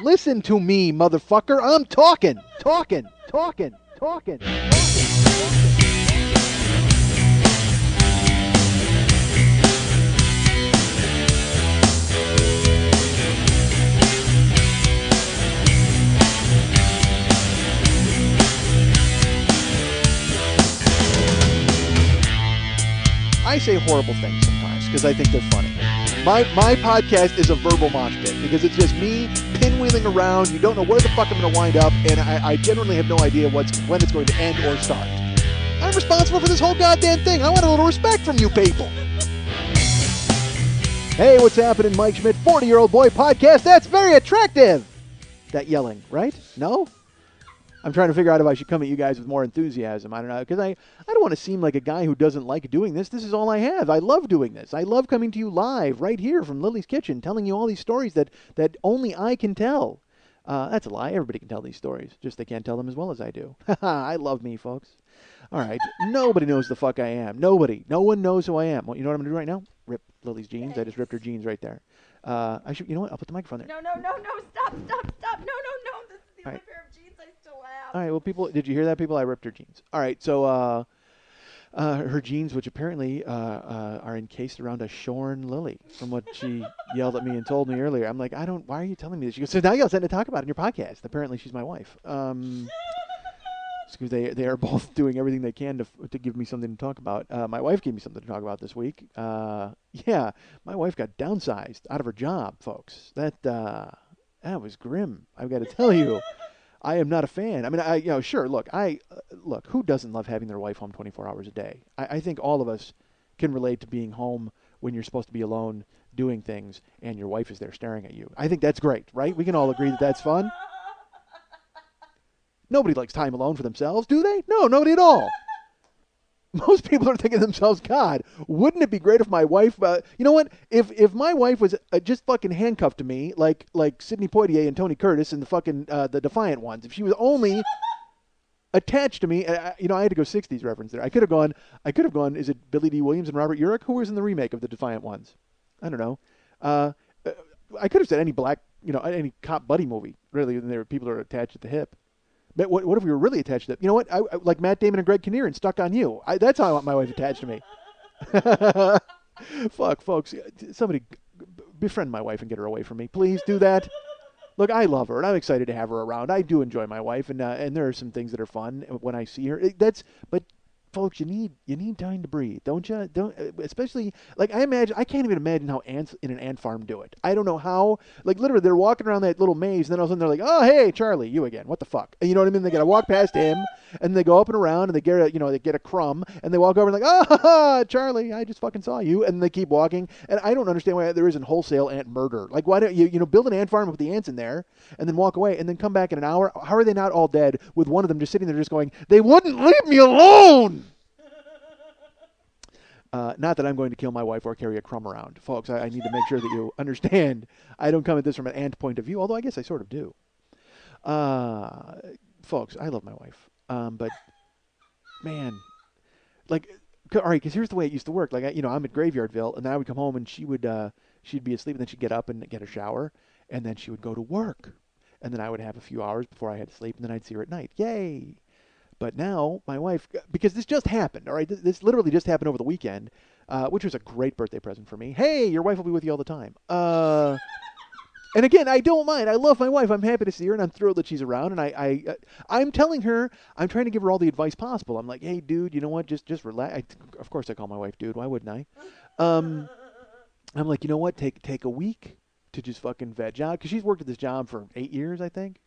Listen to me, motherfucker. I'm talking. I say horrible things sometimes because I think they're funny. My podcast is a verbal mosh pit because it's just me pinwheeling around. You don't know where the fuck I'm going to wind up, and I generally have no idea when it's going to end or start. I'm responsible for this whole goddamn thing. I want a little respect from you people. Hey, what's happening, Mike Schmidt, 40-year-old boy podcast. That's very attractive. That yelling, right? No? I'm trying to figure out if I should come at you guys with more enthusiasm. I don't know, because I don't want to seem like a guy who doesn't like doing this. This is all I have. I love doing this. I love coming to you live right here from Lily's Kitchen, telling you all these stories that only I can tell. That's a lie. Everybody can tell these stories. Just they can't tell them as well as I do. I love me, folks. All right. Nobody knows the fuck I am. Nobody. No one knows who I am. Well, you know what I'm going to do right now? Rip Lily's jeans. I just ripped her jeans right there. I should. You know what? I'll put the microphone there. No. Stop. No. This is the only pair of jeans I still have. All right, well, people, did you hear that, people? I ripped her jeans. All right, so her jeans, which apparently are encased around a shorn lily, from what she yelled at me and told me earlier. I'm like, why are you telling me this? She goes, so now you have something to talk about in your podcast. Apparently she's my wife. Because they are both doing everything they can to give me something to talk about. My wife gave me something to talk about this week. Yeah, my wife got downsized out of her job, folks. That was grim, I've got to tell you. I am not a fan. I mean, sure, look, who doesn't love having their wife home 24 hours a day? I think all of us can relate to being home when you're supposed to be alone doing things and your wife is there staring at you. I think that's great, right? We can all agree that that's fun. Nobody likes time alone for themselves, do they? No, nobody at all. Most people are thinking to themselves, God, wouldn't it be great if my wife, you know what? If my wife was just fucking handcuffed to me, like Sidney Poitier and Tony Curtis and the fucking the Defiant Ones, if she was only attached to me, I had to go 60s reference there. I could have gone. Is it Billy D. Williams and Robert Urich? Who was in the remake of the Defiant Ones? I don't know. I could have said any black, any cop buddy movie. Really, there were people who are attached at the hip. But what if we were really attached to it? You know what? I like Matt Damon and Greg Kinnear and Stuck on You. That's how I want my wife attached to me. Fuck, folks. Somebody befriend my wife and get her away from me. Please do that. Look, I love her, and I'm excited to have her around. I do enjoy my wife, and there are some things that are fun when I see her. But folks, you need time to breathe, don't you? Especially, like, I can't even imagine how ants in an ant farm do it. I don't know how. Like, literally, they're walking around that little maze, and then all of a sudden they're like, "Oh, hey, Charlie, you again? What the fuck?" And you know what I mean? They gotta walk past him, and they go up and around, and they get a crumb, and they walk over and like, "Oh, Charlie, I just fucking saw you," and they keep walking. And I don't understand why there isn't wholesale ant murder. Like, why don't you build an ant farm with the ants in there, and then walk away, and then come back in an hour? How are they not all dead with one of them just sitting there, just going, "They wouldn't leave me alone." Not that I'm going to kill my wife or carry a crumb around. Folks, I need to make sure that you understand. I don't come at this from an ant point of view, although I guess I sort of do. Folks, I love my wife. But, man, like, all right, because here's the way it used to work. Like, I'm at Graveyardville, and then I would come home, and she'd be asleep, and then she'd get up and get a shower, and then she would go to work. And then I would have a few hours before I had to sleep, and then I'd see her at night. Yay! But now, my wife, because this just happened, all right? This literally just happened over the weekend, which was a great birthday present for me. Hey, your wife will be with you all the time. And again, I don't mind. I love my wife. I'm happy to see her, and I'm thrilled that she's around. And I'm telling her, I'm trying to give her all the advice possible. I'm like, hey, dude, you know what? Just relax. Of course I call my wife dude. Why wouldn't I? I'm like, you know what? Take a week to just fucking veg out. Because she's worked at this job for 8 years, I think.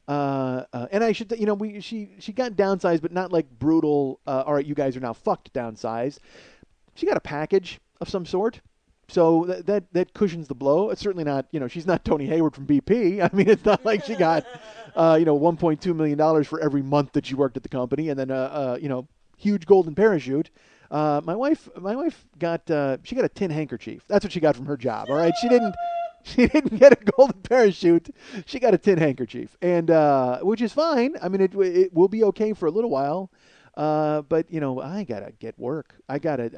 And I should, she got downsized, but not like brutal. All right, you guys are now fucked downsized. She got a package of some sort, so that cushions the blow. It's certainly not, she's not Tony Hayward from BP. I mean, it's not like she got, $1.2 million for every month that she worked at the company, and then huge golden parachute. My wife got she got a tin handkerchief. That's what she got from her job. All right, she didn't get a golden parachute. She got a tin handkerchief, and which is fine. I mean, it will be okay for a little while. But I gotta get work. I gotta.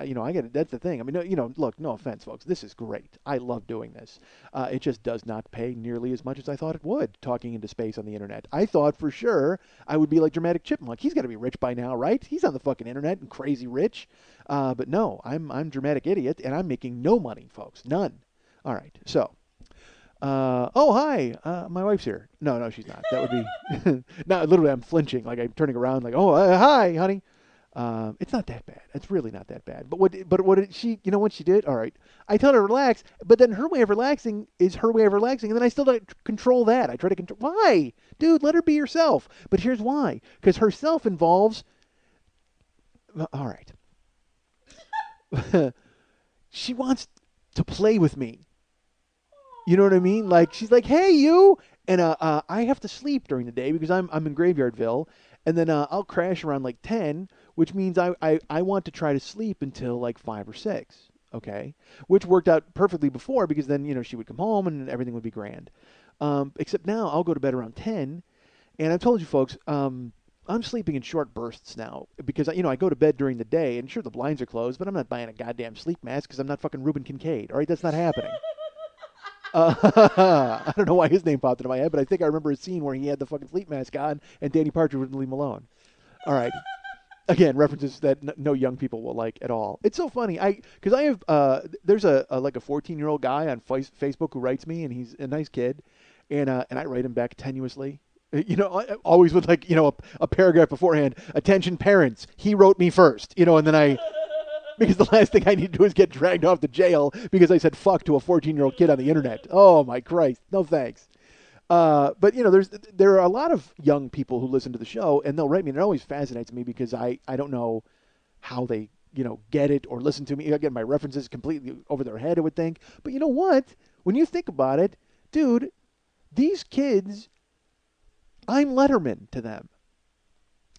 That's the thing. I mean, no, look, no offense, folks. This is great. I love doing this. It just does not pay nearly as much as I thought it would. Talking into space on the internet. I thought for sure I would be like Dramatic Chipmunk. He's got to be rich by now, right? He's on the fucking internet and crazy rich. But no, I'm Dramatic Idiot, and I'm making no money, folks. None. All right, so. Oh, hi. My wife's here. No, no, she's not. That would be. No, literally, I'm flinching. Like, I'm turning around, like, oh, hi, honey. It's not that bad. It's really not that bad. But what did she, what she did? All right. I tell her to relax, but then her way of relaxing is her way of relaxing, and then I still don't control that. I try to control. Why? Dude, let her be herself. But here's why. Because herself involves. All right. She wants to play with me. You know what I mean? Like she's like, "Hey, you," and I have to sleep during the day because I'm in Graveyardville, and then I'll crash around like 10, which means I want to try to sleep until like 5 or 6. Okay, which worked out perfectly before because then she would come home and everything would be grand. Except now I'll go to bed around 10, and I've told you folks, I'm sleeping in short bursts now because I go to bed during the day and sure the blinds are closed, but I'm not buying a goddamn sleep mask because I'm not fucking Reuben Kincaid. All right, that's not happening. I don't know why his name popped into my head, but I think I remember a scene where he had the fucking sleep mask on and Danny Partridge wouldn't leave him alone. All right. Again, references that no young people will like at all. It's so funny. Because I have there's like a 14-year-old guy on Facebook who writes me, and he's a nice kid, and I write him back tenuously. Always with like a paragraph beforehand. Attention, parents. He wrote me first. And then I. Because the last thing I need to do is get dragged off to jail because I said fuck to a 14-year-old kid on the internet. Oh my Christ, no thanks. But there are a lot of young people who listen to the show and they'll write me, and it always fascinates me because I don't know how they get it or listen to me. Again, my references completely over their head, I would think. But you know what? When you think about it, dude, these kids, I'm Letterman to them.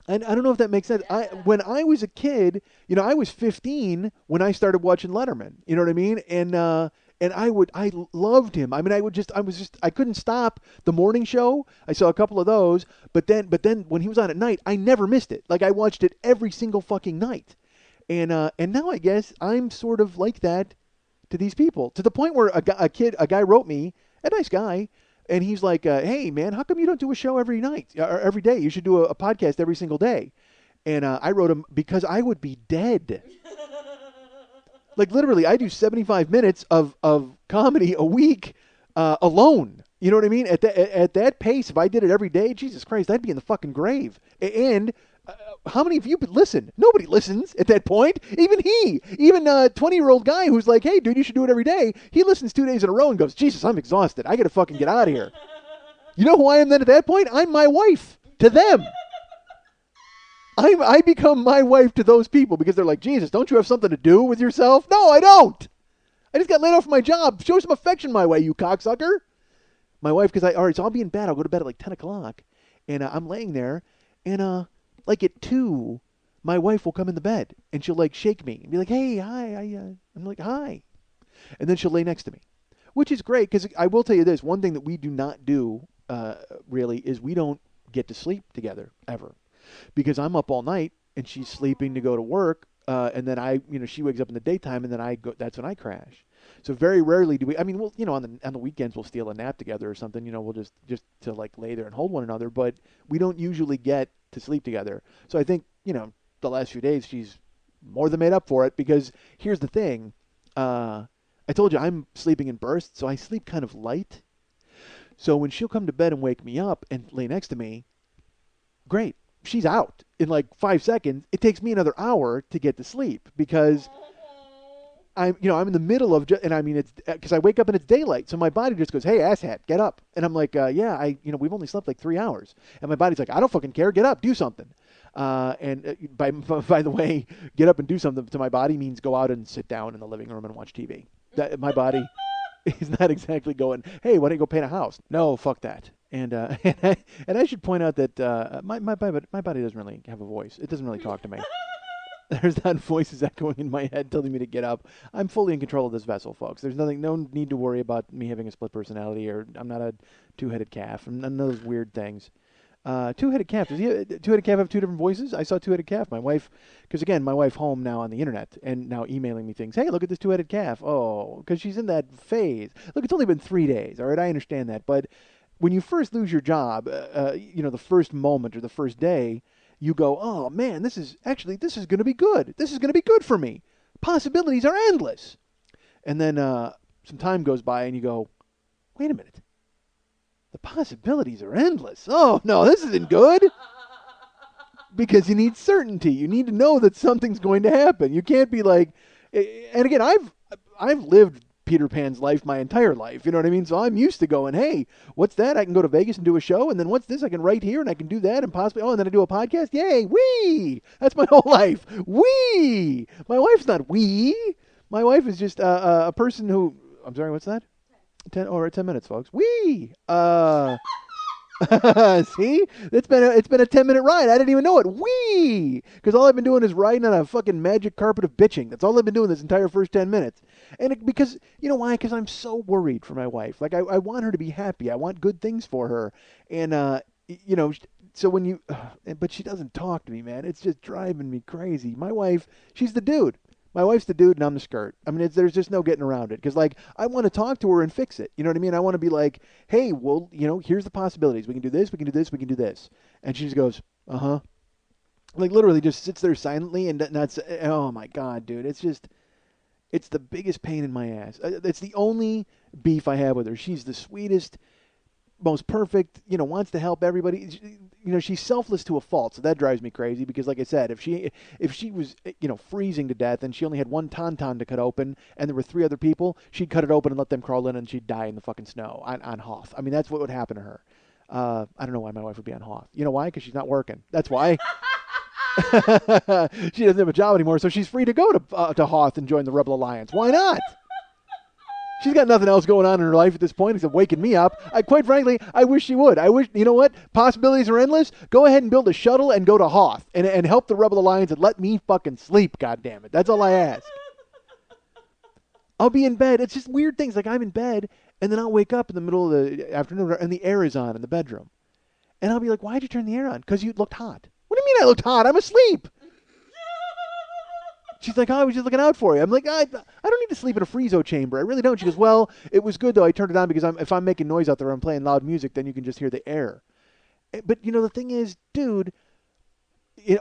And I don't know if that makes sense. When I was a kid, I was 15 when I started watching Letterman. You know what I mean? And I loved him. I mean, I couldn't stop the morning show. I saw a couple of those, but then when he was on at night, I never missed it. Like I watched it every single fucking night. And now I guess I'm sort of like that to these people, to the point where a guy wrote me, a nice guy. And he's like, hey, man, how come you don't do a show every night or every day? You should do a podcast every single day. And I wrote him because I would be dead. Like, literally, I do 75 minutes of comedy a week alone. You know what I mean? At that pace, if I did it every day, Jesus Christ, I'd be in the fucking grave. And how many of you listen? Nobody listens at that point. Even a 20-year-old guy who's like, hey, dude, you should do it every day. He listens 2 days in a row and goes, Jesus, I'm exhausted. I got to fucking get out of here. You know who I am then at that point? I'm my wife to them. I become my wife to those people because they're like, Jesus, don't you have something to do with yourself? No, I don't. I just got laid off from my job. Show some affection my way, you cocksucker. My wife, because all right, so I'll be in bed. I'll go to bed at like 10 o'clock. And I'm laying there. And like at 2, my wife will come in the bed. And she'll like shake me and be like, hey, hi. I'm like, hi. And then she'll lay next to me. Which is great because I will tell you this. One thing that we do not do really is we don't get to sleep together ever. Because I'm up all night and she's sleeping to go to work. And then she wakes up in the daytime and then that's when I crash. So very rarely do we. I mean, we'll on the weekends we'll steal a nap together or something. We'll just to like lay there and hold one another. But we don't usually get to sleep together. So I think the last few days she's more than made up for it because here's the thing. I told you I'm sleeping in bursts, so I sleep kind of light. So when she'll come to bed and wake me up and lay next to me, great. She's out in like 5 seconds. It takes me another hour to get to sleep because I'm in the middle of, and I mean, it's because I wake up and it's daylight. So my body just goes, hey, asshat, get up. And I'm like, yeah, we've only slept like 3 hours. And my body's like, I don't fucking care. Get up, do something. And by the way, get up and do something to my body means go out and sit down in the living room and watch TV. That my body is not exactly going, hey, why don't you go paint a house? No, fuck that. And and I should point out that my body doesn't really have a voice. It doesn't really talk to me. There's not voices echoing in my head telling me to get up. I'm fully in control of this vessel, folks. There's no need to worry about me having a split personality or I'm not a two-headed calf and none of those weird things. Two-headed calf. Does two-headed calf have two different voices? I saw two-headed calf. My wife, because again, my wife home now on the internet and now emailing me things. Hey, look at this two-headed calf. Oh, because she's in that phase. Look, it's only been 3 days. All right, I understand that, but when you first lose your job, the first moment or the first day, you go, oh man, this is going to be good. This is going to be good for me. Possibilities are endless. And then some time goes by, and you go, wait a minute. The possibilities are endless. Oh, no, this isn't good. Because you need certainty. You need to know that something's going to happen. You can't be like, and again, I've lived Peter Pan's life my entire life. You know what I mean? So I'm used to going, hey, what's that? I can go to Vegas and do a show, and then what's this? I can write here, and I can do that, and possibly, and then I do a podcast. Yay, wee! That's my whole life. Wee! My wife's not wee. My wife is just a person who, I'm sorry, what's that? 10 minutes, folks. Wee! See? It's been a 10-minute ride. I didn't even know it. Wee! Because all I've been doing is riding on a fucking magic carpet of bitching. That's all I've been doing this entire first 10 minutes. And because, you know why? Because I'm so worried for my wife. Like, I want her to be happy. I want good things for her. And, so when you, but she doesn't talk to me, man. It's just driving me crazy. My wife, she's the dude. My wife's the dude and I'm the skirt. I mean, there's just no getting around it. Because, like, I want to talk to her and fix it. You know what I mean? I want to be like, hey, well, here's the possibilities. We can do this, we can do this, we can do this. And she just goes, uh-huh. Like, literally just sits there silently and not, oh, my God, dude. It's the biggest pain in my ass. It's the only beef I have with her. She's the sweetest, most perfect, wants to help everybody. She's selfless to a fault, so that drives me crazy because, like I said, if she was, freezing to death and she only had one tauntaun to cut open and there were 3 other people, she'd cut it open and let them crawl in and she'd die in the fucking snow on Hoth. I mean, that's what would happen to her. I don't know why my wife would be on Hoth. You know why? Because she's not working. That's why. She doesn't have a job anymore, so she's free to go to Hoth and join the Rebel Alliance. Why not? She's got nothing else going on in her life at this point except waking me up. Quite frankly, I wish she would. I wish, you know what? Possibilities are endless. Go ahead and build a shuttle and go to Hoth and help the Rebel Alliance and let me fucking sleep, goddammit. That's all I ask. I'll be in bed. It's just weird things. Like I'm in bed and then I'll wake up in the middle of the afternoon and the air is on in the bedroom. And I'll be like, why'd you turn the air on? Because you looked hot. What do you mean I looked hot? I'm asleep. She's like, oh, I was just looking out for you. I'm like, I don't need to sleep in a friezo chamber. I really don't. She goes, well, it was good, though. I turned it on because if I'm making noise out there, I'm playing loud music, then you can just hear the air. But, the thing is, dude,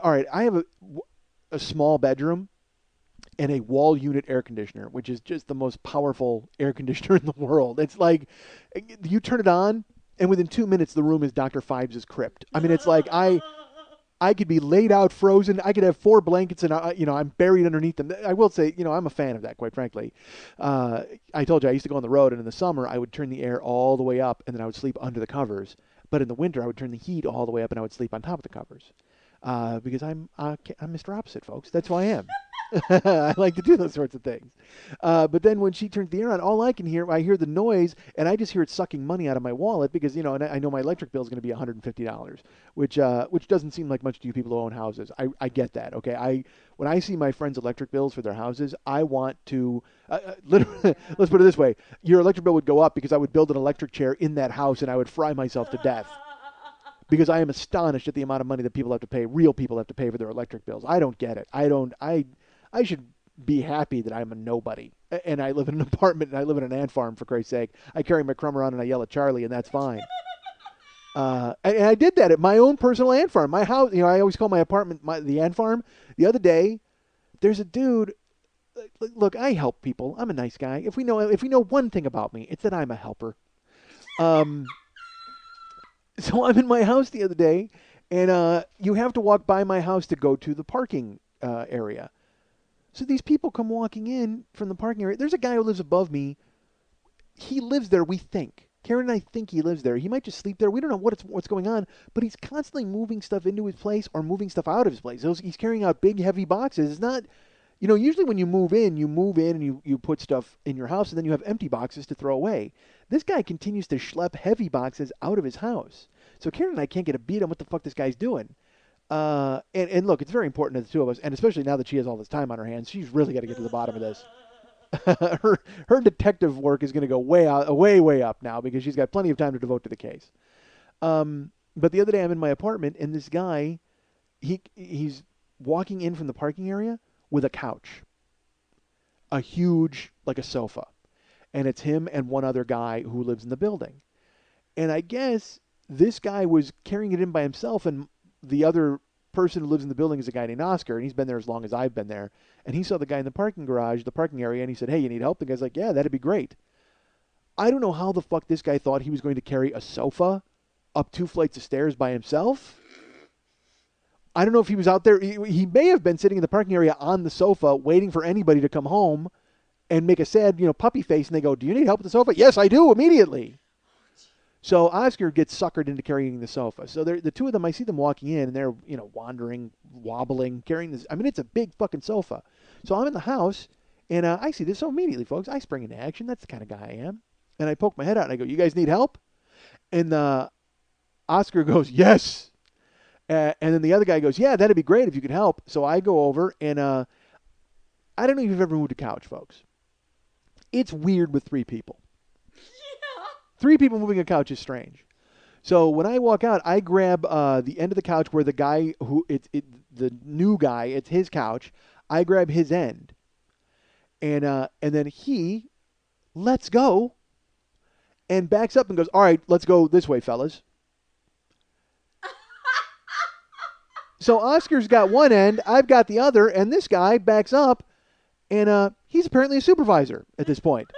all right, I have a small bedroom and a wall unit air conditioner, which is just the most powerful air conditioner in the world. It's like you turn it on, and within 2 minutes, the room is Dr. Phibes' crypt. I mean, it's like I could be laid out frozen. I could have 4 blankets and, I'm buried underneath them. I will say, I'm a fan of that, quite frankly. I told you I used to go on the road, and in the summer, I would turn the air all the way up, and then I would sleep under the covers. But in the winter, I would turn the heat all the way up, and I would sleep on top of the covers. Because I'm Mr. Opposite, folks. That's who I am. I like to do those sorts of things. But then when she turns the air on, all I hear the noise, and I just hear it sucking money out of my wallet because, and I know my electric bill is going to be $150, which doesn't seem like much to you people who own houses. I get that, okay? When I see my friends' electric bills for their houses, I want to, literally, let's put it this way. Your electric bill would go up because I would build an electric chair in that house and I would fry myself to death. Because I am astonished at the amount of money that people have to pay, real people have to pay for their electric bills. I don't get it. I should be happy that I'm a nobody. And I live in an apartment and I live in an ant farm, for Christ's sake. I carry my crumb around and I yell at Charlie, and that's fine. And I did that at my own personal ant farm. My house, I always call my apartment the ant farm. The other day, there's a dude. Look, I help people. I'm a nice guy. If we know one thing about me, it's that I'm a helper. So I'm in my house the other day, and you have to walk by my house to go to the parking area. So these people come walking in from the parking area. There's a guy who lives above me. He lives there, we think. Karen and I think he lives there. He might just sleep there. We don't know what's going on, but he's constantly moving stuff into his place or moving stuff out of his place. He's carrying out big, heavy boxes. It's not, usually when you move in and you put stuff in your house, and then you have empty boxes to throw away. This guy continues to schlep heavy boxes out of his house. So Karen and I can't get a beat on what the fuck this guy's doing. And look, it's very important to the two of us, and especially now that she has all this time on her hands, she's really got to get to the bottom of this. her detective work is going to go way up now because she's got plenty of time to devote to the case. But the other day I'm in my apartment and this guy, he's walking in from the parking area with a couch, a huge like a sofa, and it's him and one other guy who lives in the building. And I guess this guy was carrying it in by himself, and the other person who lives in the building is a guy named Oscar, and he's been there as long as I've been there. And he saw the guy in the parking garage, the parking area, and he said, "Hey, you need help?" The guy's like, "Yeah, that'd be great." I don't know how the fuck this guy thought he was going to carry a sofa up 2 flights of stairs by himself. I don't know if he was out there. He may have been sitting in the parking area on the sofa waiting for anybody to come home and make a sad, puppy face, and they go, "Do you need help with the sofa?" "Yes, I do," immediately. So Oscar gets suckered into carrying the sofa. So the two of them, I see them walking in, and they're, wandering, wobbling, carrying this. I mean, it's a big fucking sofa. So I'm in the house, and I see this. So immediately, folks, I spring into action. That's the kind of guy I am. And I poke my head out, and I go, "You guys need help?" And Oscar goes, "Yes." And then the other guy goes, "Yeah, that'd be great if you could help." So I go over, and I don't know if you've ever moved a couch, folks. It's weird with 3 people. Yeah. 3 people moving a couch is strange. So when I walk out, I grab the end of the couch where the guy the new guy, it's his couch. I grab his end, and then he lets go and backs up and goes, "All right, let's go this way, fellas." So Oscar's got one end, I've got the other, and this guy backs up, and he's apparently a supervisor at this point.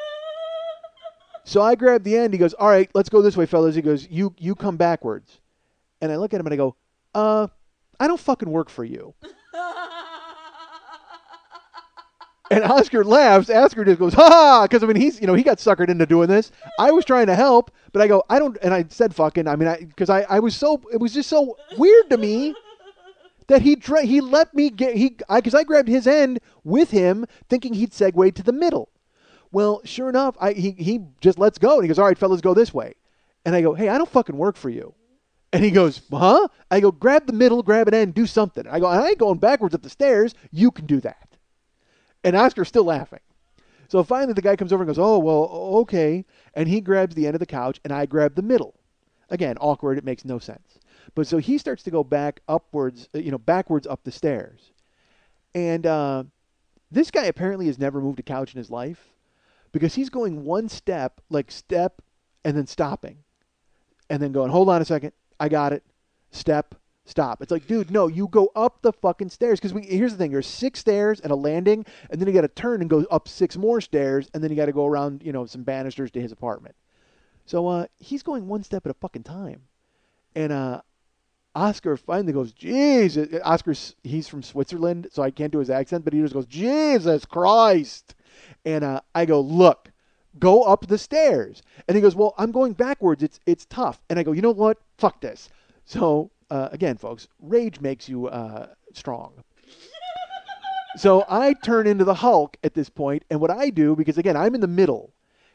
So I grab the end. He goes, "All right, let's go this way, fellas." He goes, "You come backwards." And I look at him and I go, I don't fucking work for you." And Oscar laughs. Oscar just goes, "Ha ha," because I mean he got suckered into doing this. I was trying to help, but I go, "I don't," and I said fucking. I mean, because I was so, it was just so weird to me that he let me get because I grabbed his end with him, thinking he'd segue to the middle. Well, sure enough, he just lets go, and he goes, "All right, fellas, go this way." And I go, "Hey, I don't fucking work for you." And he goes, "Huh?" I go, "Grab the middle, grab an end, do something." I go, "I ain't going backwards up the stairs. You can do that." And Oscar's still laughing. So finally the guy comes over and goes, "Oh, well, okay." And he grabs the end of the couch, and I grab the middle. Again, awkward. It makes no sense. But so he starts to go back upwards, backwards up the stairs. And this guy apparently has never moved a couch in his life because he's going one step, like step, and then stopping. And then going, "Hold on a second. I got it. Step, stop." It's like, dude, no, you go up the fucking stairs. Because here's the thing. There's 6 stairs and a landing, and then you got to turn and go up 6 more stairs, and then you got to go around, some banisters to his apartment. So he's going one step at a fucking time. And Oscar finally goes, "Jesus." He's from Switzerland, so I can't do his accent, but he just goes, "Jesus Christ." And I go, "Look, go up the stairs." And he goes, "Well, I'm going backwards. It's tough." And I go, "You know what? Fuck this." So again, folks, rage makes you strong. So I turn into the Hulk at this point, and what I do, because again, I'm in the middle,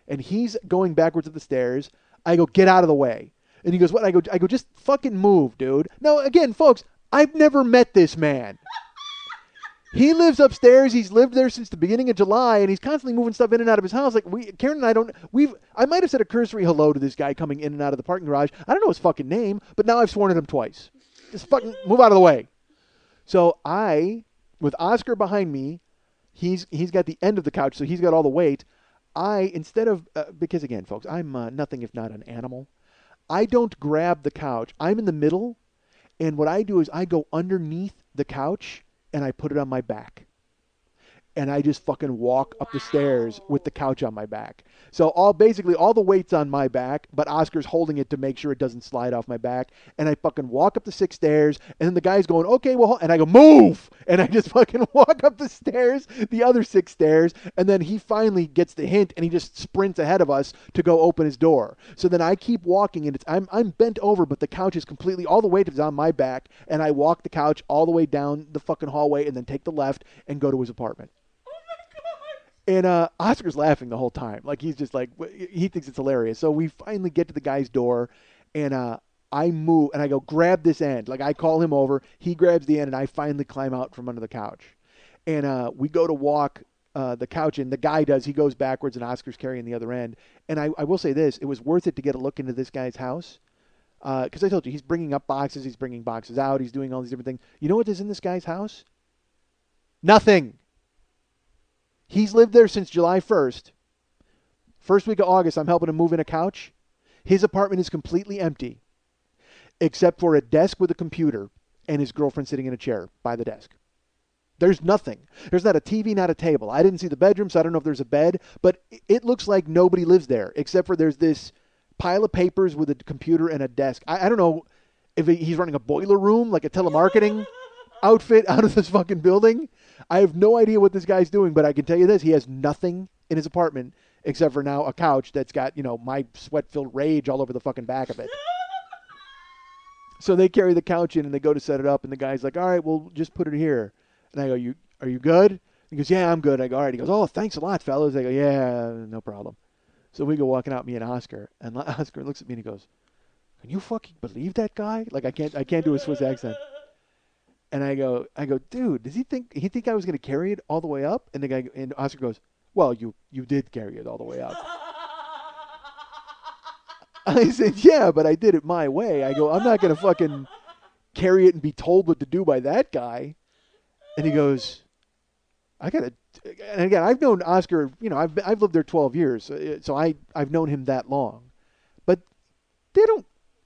and he's going backwards up the stairs, I go, "Get out of the way." And he goes, "What?" I go, "Just fucking move, dude." Now, again, folks, I've never met this man. He lives upstairs. He's lived there since the beginning of July, and he's constantly moving stuff in and out of his house. Like Karen and I don't. I might have said a cursory hello to this guy coming in and out of the parking garage. I don't know his fucking name, but now I've sworn at him twice. Just fucking move out of the way. So with Oscar behind me, he's got the end of the couch, so he's got all the weight. Instead of because again, folks, I'm nothing if not an animal. I don't grab the couch. I'm in the middle, and what I do is I go underneath the couch and I put it on my back. And I just fucking walk up the stairs with the couch on my back. So basically all the weight's on my back, but Oscar's holding it to make sure it doesn't slide off my back. And I fucking walk up the 6 stairs, and then the guy's going, "Okay, well," and I go, "Move!" And I just fucking walk up the stairs, the other 6 stairs, and then he finally gets the hint, and he just sprints ahead of us to go open his door. So then I keep walking, and I'm bent over, but the couch is completely, all the weight is on my back, and I walk the couch all the way down the fucking hallway, and then take the left and go to his apartment. And Oscar's laughing the whole time. Like, he's just like, he thinks it's hilarious. So we finally get to the guy's door, and I move, and I go, "Grab this end." Like, I call him over. He grabs the end, and I finally climb out from under the couch. And we go to walk the couch in. The guy does. He goes backwards, and Oscar's carrying the other end. And I will say this. It was worth it to get a look into this guy's house. Because I told you, he's bringing up boxes, he's bringing boxes out, he's doing all these different things. You know what is in this guy's house? Nothing. He's lived there since July 1st. First week of August, I'm helping him move in a couch. His apartment is completely empty, except for a desk with a computer and his girlfriend sitting in a chair by the desk. There's nothing. There's not a TV, not a table. I didn't see the bedroom, so I don't know if there's a bed, but it looks like nobody lives there, except for there's this pile of papers with a computer and a desk. I don't know if he's running a boiler room, like a telemarketing outfit out of this fucking building. I have no idea what this guy's doing, but I can tell you this. He has nothing in his apartment except for now a couch that's got, my sweat-filled rage all over the fucking back of it. So they carry the couch in and they go to set it up, and the guy's like, all right, we'll just put it here. And I go, are you good? He goes, yeah, I'm good. I go, all right. He goes, oh, thanks a lot, fellas. I go, yeah, no problem. So we go walking out, me and Oscar, and Oscar looks at me and he goes, can you fucking believe that guy? Like I can't do a Swiss accent. And I go, dude, does he think I was going to carry it all the way up? And Oscar goes, well, you did carry it all the way up. I said, yeah, but I did it my way. I go, I'm not going to fucking carry it and be told what to do by that guy. And he goes, and again, I've known Oscar, I've lived there 12 years, so I've known him that long. But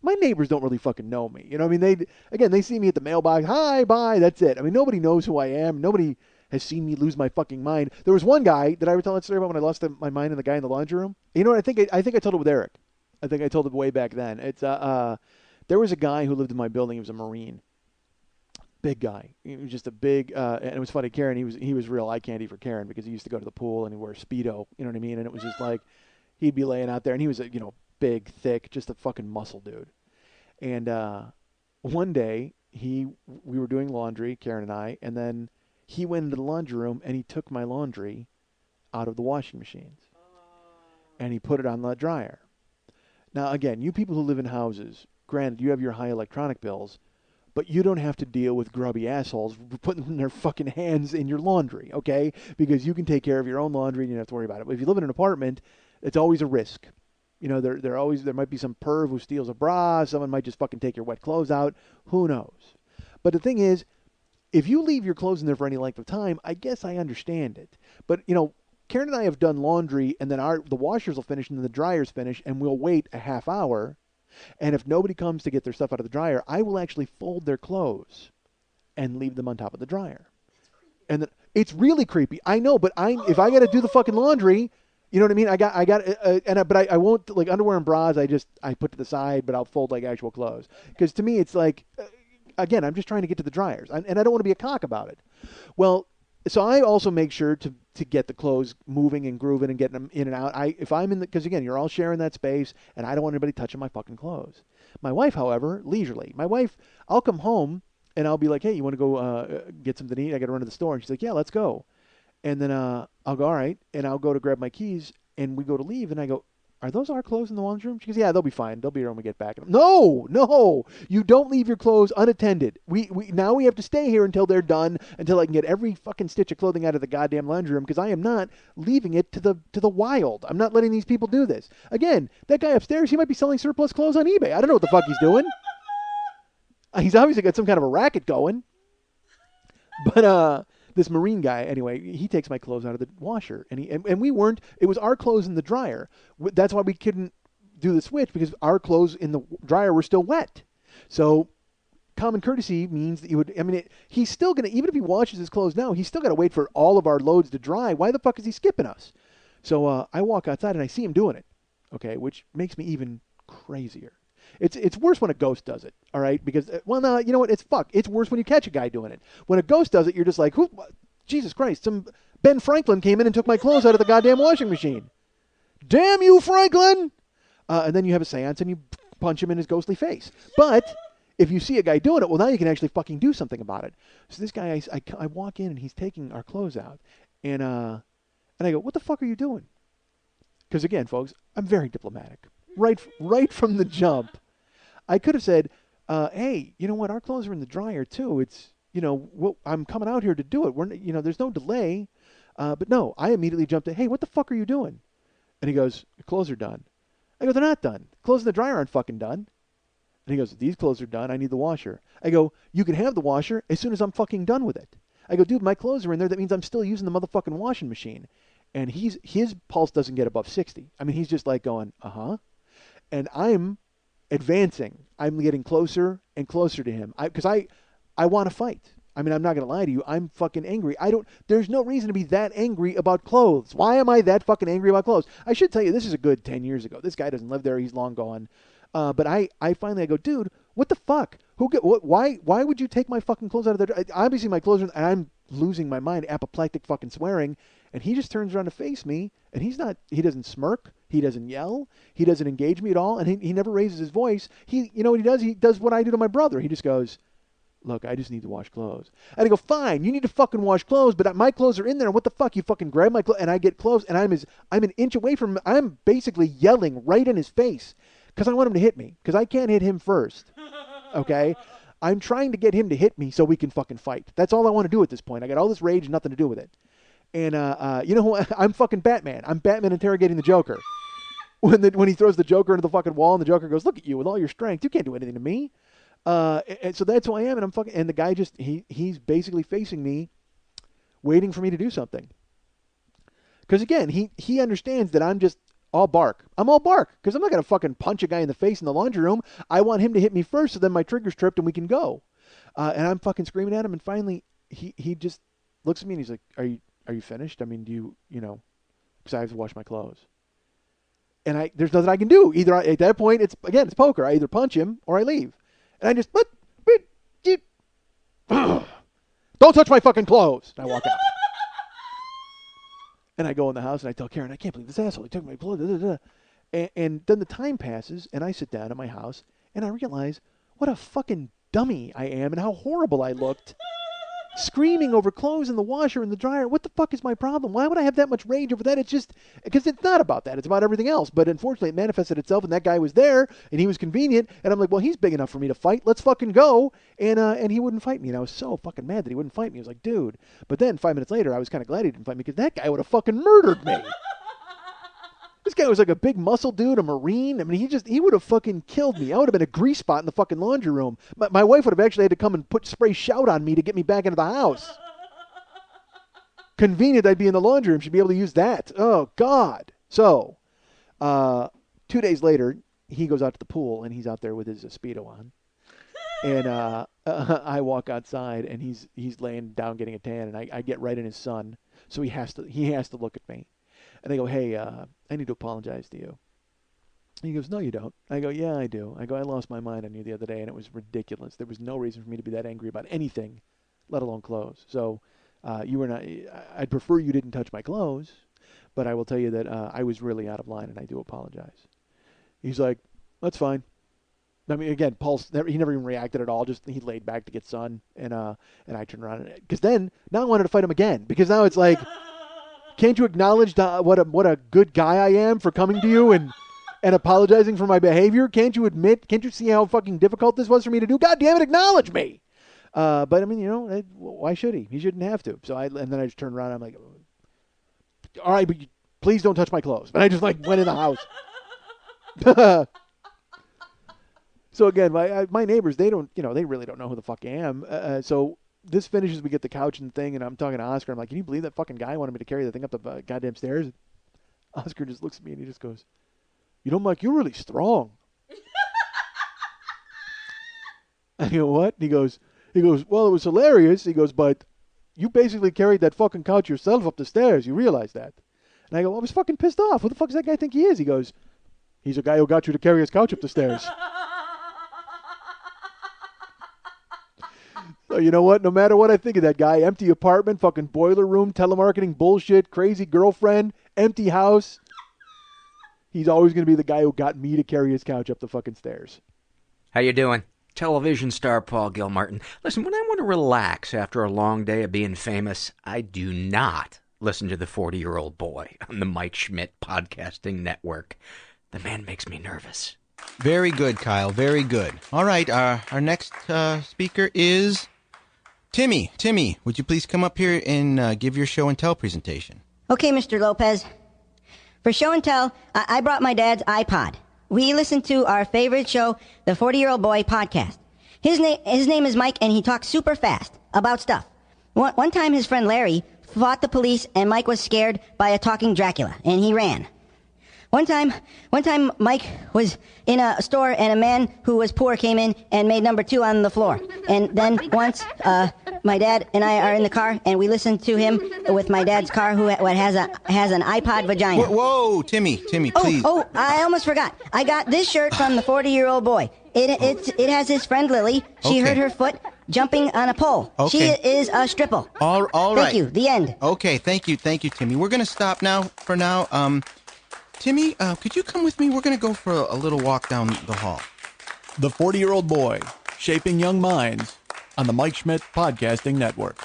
my neighbors don't really fucking know me. You know what I mean? They see me at the mailbox, hi, bye, that's it. I mean, nobody knows who I am. Nobody has seen me lose my fucking mind. There was one guy, did I ever tell that story about when I lost my mind and the guy in the laundry room? You know what? I think I told it with Eric. I think I told it way back then. It's there was a guy who lived in my building. He was a Marine. Big guy. He was just a big, and it was funny. Karen, he was real eye candy for Karen because he used to go to the pool and he'd wear a Speedo. You know what I mean? And it was just like he'd be laying out there, and he was a big, thick, just a fucking muscle dude. And one day we were doing laundry, Karen and I, and then he went into the laundry room and he took my laundry out of the washing machines and he put it on the dryer. Now again, you people who live in houses, granted, you have your high electronic bills. But you don't have to deal with grubby assholes putting their fucking hands in your laundry, okay? Because you can take care of your own laundry and you don't have to worry about it. But if you live in an apartment, it's always a risk. There might be some perv who steals a bra. Someone might just fucking take your wet clothes out. Who knows? But the thing is, if you leave your clothes in there for any length of time, I guess I understand it. But, Karen and I have done laundry, and then the washers will finish and then the dryers finish, and we'll wait a half hour. And if nobody comes to get their stuff out of the dryer, I will actually fold their clothes and leave them on top of the dryer. And then, it's really creepy. I know, but if I got to do the fucking laundry, you know what I mean? But I won't, like, underwear and bras. I put to the side, but I'll fold like actual clothes. Because to me, it's like, again, I'm just trying to get to the dryers, and I don't want to be a cock about it. Well, so I also make sure to get the clothes moving and grooving and getting them in and out. If I'm in because again, you're all sharing that space, and I don't want anybody touching my fucking clothes. My wife, however, leisurely. My wife, I'll come home and I'll be like, hey, you want to go get something to eat? I got to run to the store. And she's like, yeah, let's go. And then I'll go, all right, and I'll go to grab my keys, and we go to leave, and I go, are those our clothes in the laundry room? She goes, yeah, they'll be fine. They'll be here when we get back. No, you don't leave your clothes unattended. Now we have to stay here until they're done, until I can get every fucking stitch of clothing out of the goddamn laundry room, because I am not leaving it to the wild. I'm not letting these people do this. Again, that guy upstairs, he might be selling surplus clothes on eBay. I don't know what the fuck he's doing. He's obviously got some kind of a racket going. But this Marine guy, anyway, he takes my clothes out of the washer, and we weren't. It was our clothes in the dryer. That's why we couldn't do the switch, because our clothes in the dryer were still wet. So common courtesy means that you would. I mean, he's still gonna, even if he washes his clothes now, he's still got to wait for all of our loads to dry. Why the fuck is he skipping us? So I walk outside and I see him doing it. Okay, which makes me even crazier. It's worse when a ghost does it, all right? Because, well, no, you know what? It's worse when you catch a guy doing it. When a ghost does it, you're just like, who? Jesus Christ, some Ben Franklin came in and took my clothes out of the goddamn washing machine. Damn you, Franklin! And then you have a seance and you punch him in his ghostly face. But if you see a guy doing it, well, now you can actually fucking do something about it. So this guy, I walk in and he's taking our clothes out. And I go, what the fuck are you doing? Because, again, folks, I'm very diplomatic. Right from the jump. I could have said, hey, you know what? Our clothes are in the dryer, too. It's, I'm coming out here to do it. There's no delay. But no, I immediately jumped in. Hey, what the fuck are you doing? And he goes, your clothes are done. I go, they're not done. Clothes in the dryer aren't fucking done. And he goes, these clothes are done. I need the washer. I go, you can have the washer as soon as I'm fucking done with it. I go, dude, my clothes are in there. That means I'm still using the motherfucking washing machine. And his pulse doesn't get above 60. I mean, he's just like going, uh-huh. And I'm advancing. I'm getting closer and closer to him. Because I want to fight. I mean, I'm not going to lie to you. I'm fucking angry. There's no reason to be that angry about clothes. Why am I that fucking angry about clothes? I should tell you, this is a good 10 years ago. This guy doesn't live there. He's long gone. But I finally go, dude, what the fuck? Why would you take my fucking clothes out of there? Obviously, my clothes are, and I'm losing my mind, apoplectic fucking swearing. And he just turns around to face me, and he doesn't smirk. He doesn't yell. He doesn't engage me at all. And he never raises his voice. You know what he does? He does what I do to my brother. He just goes, look, I just need to wash clothes. And I go, fine, you need to fucking wash clothes, but my clothes are in there. What the fuck? You fucking grab my clothes, and I get clothes, and I'm an inch away from him. I'm basically yelling right in his face because I want him to hit me because I can't hit him first. Okay? I'm trying to get him to hit me so we can fucking fight. That's all I want to do at this point. I got all this rage, nothing to do with it. And you know who? I'm fucking Batman. I'm Batman interrogating the Joker. When he throws the Joker into the fucking wall, and the Joker goes, "Look at you with all your strength. You can't do anything to me." And so that's who I am, and I'm fucking. And the guy just he's basically facing me, waiting for me to do something. Because again, he understands that I'm just all bark. I'm all bark because I'm not gonna fucking punch a guy in the face in the laundry room. I want him to hit me first, so then my trigger's tripped and we can go. And I'm fucking screaming at him, and finally he just looks at me and he's like, Are you finished? I mean, do you know, because I have to wash my clothes. And there's nothing I can do. Either at that point, it's poker. I either punch him or I leave. And I just, don't touch my fucking clothes. And I walk out. And I go in the house and I tell Karen, I can't believe this asshole. He took my clothes. Da, da, da. And then the time passes and I sit down at my house and I realize what a fucking dummy I am and how horrible I looked. Screaming over clothes in the washer and the dryer. What the fuck is my problem? Why would I have that much rage over that? It's just because it's not about that. It's about everything else. But unfortunately, it manifested itself, and that guy was there, and he was convenient. And I'm like, well, he's big enough for me to fight. Let's fucking go. And he wouldn't fight me. And I was so fucking mad that he wouldn't fight me. I was like, dude. But then 5 minutes later, I was kind of glad he didn't fight me because that guy would have fucking murdered me. This guy was like a big muscle dude, a Marine. I mean, he would have fucking killed me. I would have been a grease spot in the fucking laundry room. My wife would have actually had to come and spray shout on me to get me back into the house. Convenient I'd be in the laundry room. She'd be able to use that. Oh, God. So, 2 days later, he goes out to the pool, and he's out there with his Speedo on. And I walk outside, and he's laying down getting a tan, and I get right in his sun. So he has to look at me. And I go, hey, I need to apologize to you. And he goes, no, you don't. I go, yeah, I do. I go, I lost my mind on you the other day, and it was ridiculous. There was no reason for me to be that angry about anything, let alone clothes. So you were not. I'd prefer you didn't touch my clothes, but I will tell you that I was really out of line, and I do apologize. He's like, that's fine. I mean, again, Paul's he never even reacted at all. Just he laid back to get sun, and I turned around because now I wanted to fight him again because now it's like. Can't you acknowledge what a good guy I am for coming to you and apologizing for my behavior? Can't you see how fucking difficult this was for me to do? God damn it, acknowledge me. But I mean, you know, why should he? He shouldn't have to. So and then I just turned around and I'm like, all right, but please don't touch my clothes. And I just like went in the house. So again, my neighbors, they really don't know who the fuck I am. So this finishes, we get the couch and thing, and I'm talking to Oscar. I'm like, can you believe that fucking guy wanted me to carry the thing up the goddamn stairs? Oscar just looks at me and he just goes, you know, Mike, you're really strong. I go, what? And he goes, well, it was hilarious. He goes, but you basically carried that fucking couch yourself up the stairs. You realize that? And I go, I was fucking pissed off. Who the fuck does that guy think he is? He goes, he's a guy who got you to carry his couch up the stairs. So you know what? No matter what I think of that guy, empty apartment, fucking boiler room, telemarketing bullshit, crazy girlfriend, empty house. He's always going to be the guy who got me to carry his couch up the fucking stairs. How you doing? Television star Paul Gilmartin. Listen, when I want to relax after a long day of being famous, I do not listen to the 40-year-old boy on the Mike Schmidt Podcasting Network. The man makes me nervous. Very good, Kyle. Very good. All right, our next speaker is Timmy. Timmy, would you please come up here and give your show and tell presentation? Okay, Mr. Lopez. For show and tell, I brought my dad's iPod. we listen to our favorite show, the 40-Year-Old Boy podcast. His name is Mike, and he talks super fast about stuff. One time his friend Larry fought the police, and Mike was scared by a talking Dracula, and he ran. One time Mike was in a store, and a man who was poor came in and made number 2 on the floor. And then once, my dad and I are in the car, and we listen to him with my dad's car, who has an iPod vagina. Whoa, Timmy, please. Oh, I almost forgot. I got this shirt from the 40-Year-Old Boy. It has his friend Lily. She hurt her foot jumping on a pole. Okay. She is a stripple. All right. Thank you. The end. Okay, thank you, Timmy. We're going to stop now for now. Timmy, could you come with me? We're going to go for a little walk down the hall. The 40-Year-Old Boy, Shaping Young Minds, on the Mike Schmidt Podcasting Network.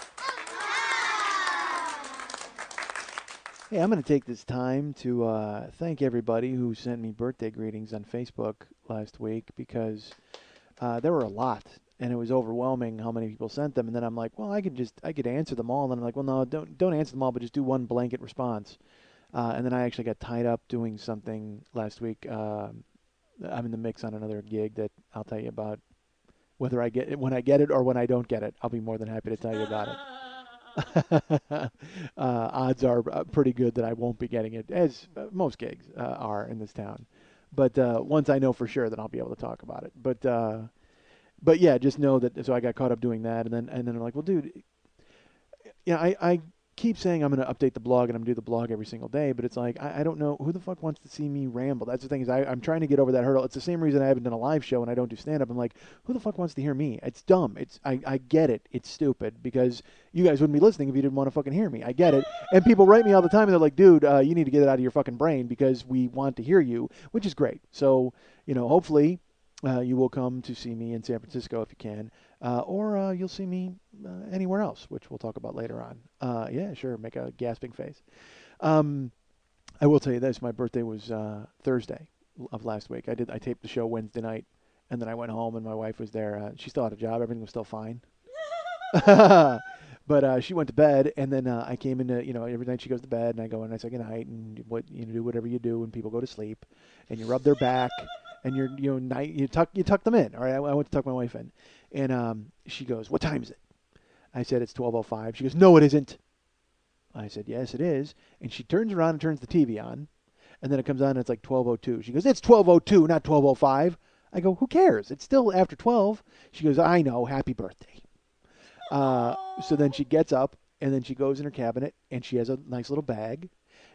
Hey, I'm going to take this time to thank everybody who sent me birthday greetings on Facebook last week, because there were a lot, and it was overwhelming how many people sent them. And then I'm like, well, I could answer them all. And then I'm like, well, no, don't answer them all, but just do one blanket response. And then I actually got tied up doing something last week. I'm in the mix on another gig that I'll tell you about. Whether I get it, when I get it, or when I don't get it, I'll be more than happy to tell you about it. Odds are pretty good that I won't be getting it, as most gigs are in this town. But once I know for sure, then I'll be able to talk about it. But yeah, just know that. So I got caught up doing that, and then I'm like, well, dude, I keep saying I'm going to update the blog, and I'm going to do the blog every single day, but it's like, I don't know who the fuck wants to see me ramble. That's the thing, is I'm trying to get over that hurdle. It's the same reason I haven't done a live show and I don't do stand-up. I'm like, who the fuck wants to hear me? It's dumb. I get it. It's stupid, because you guys wouldn't be listening if you didn't want to fucking hear me. I get it. And people write me all the time, and they're like, dude, you need to get it out of your fucking brain, because we want to hear you, which is great. So, hopefully you will come to see me in San Francisco if you can, or you'll see me anywhere else, which we'll talk about later on. Yeah, sure, make a gasping face. I will tell you this, my birthday was Thursday of last week. I taped the show Wednesday night, and then I went home, and my wife was there. She still had a job. Everything was still fine. But she went to bed, and then I came into, every night she goes to bed, and I go in and I say goodnight, and do whatever you do when people go to sleep, and you rub their back, and you tuck them in. All right, I went to tuck my wife in, and she goes, "What time is it?" I said, "It's 12:05." She goes, "No, it isn't." I said, "Yes, it is." And she turns around and turns the TV on, and then it comes on and it's like 12:02. She goes, "It's 12:02, not 12:05." I go, "Who cares? It's still after 12." She goes, "I know. Happy birthday." So then she gets up, and then she goes in her cabinet, and she has a nice little bag,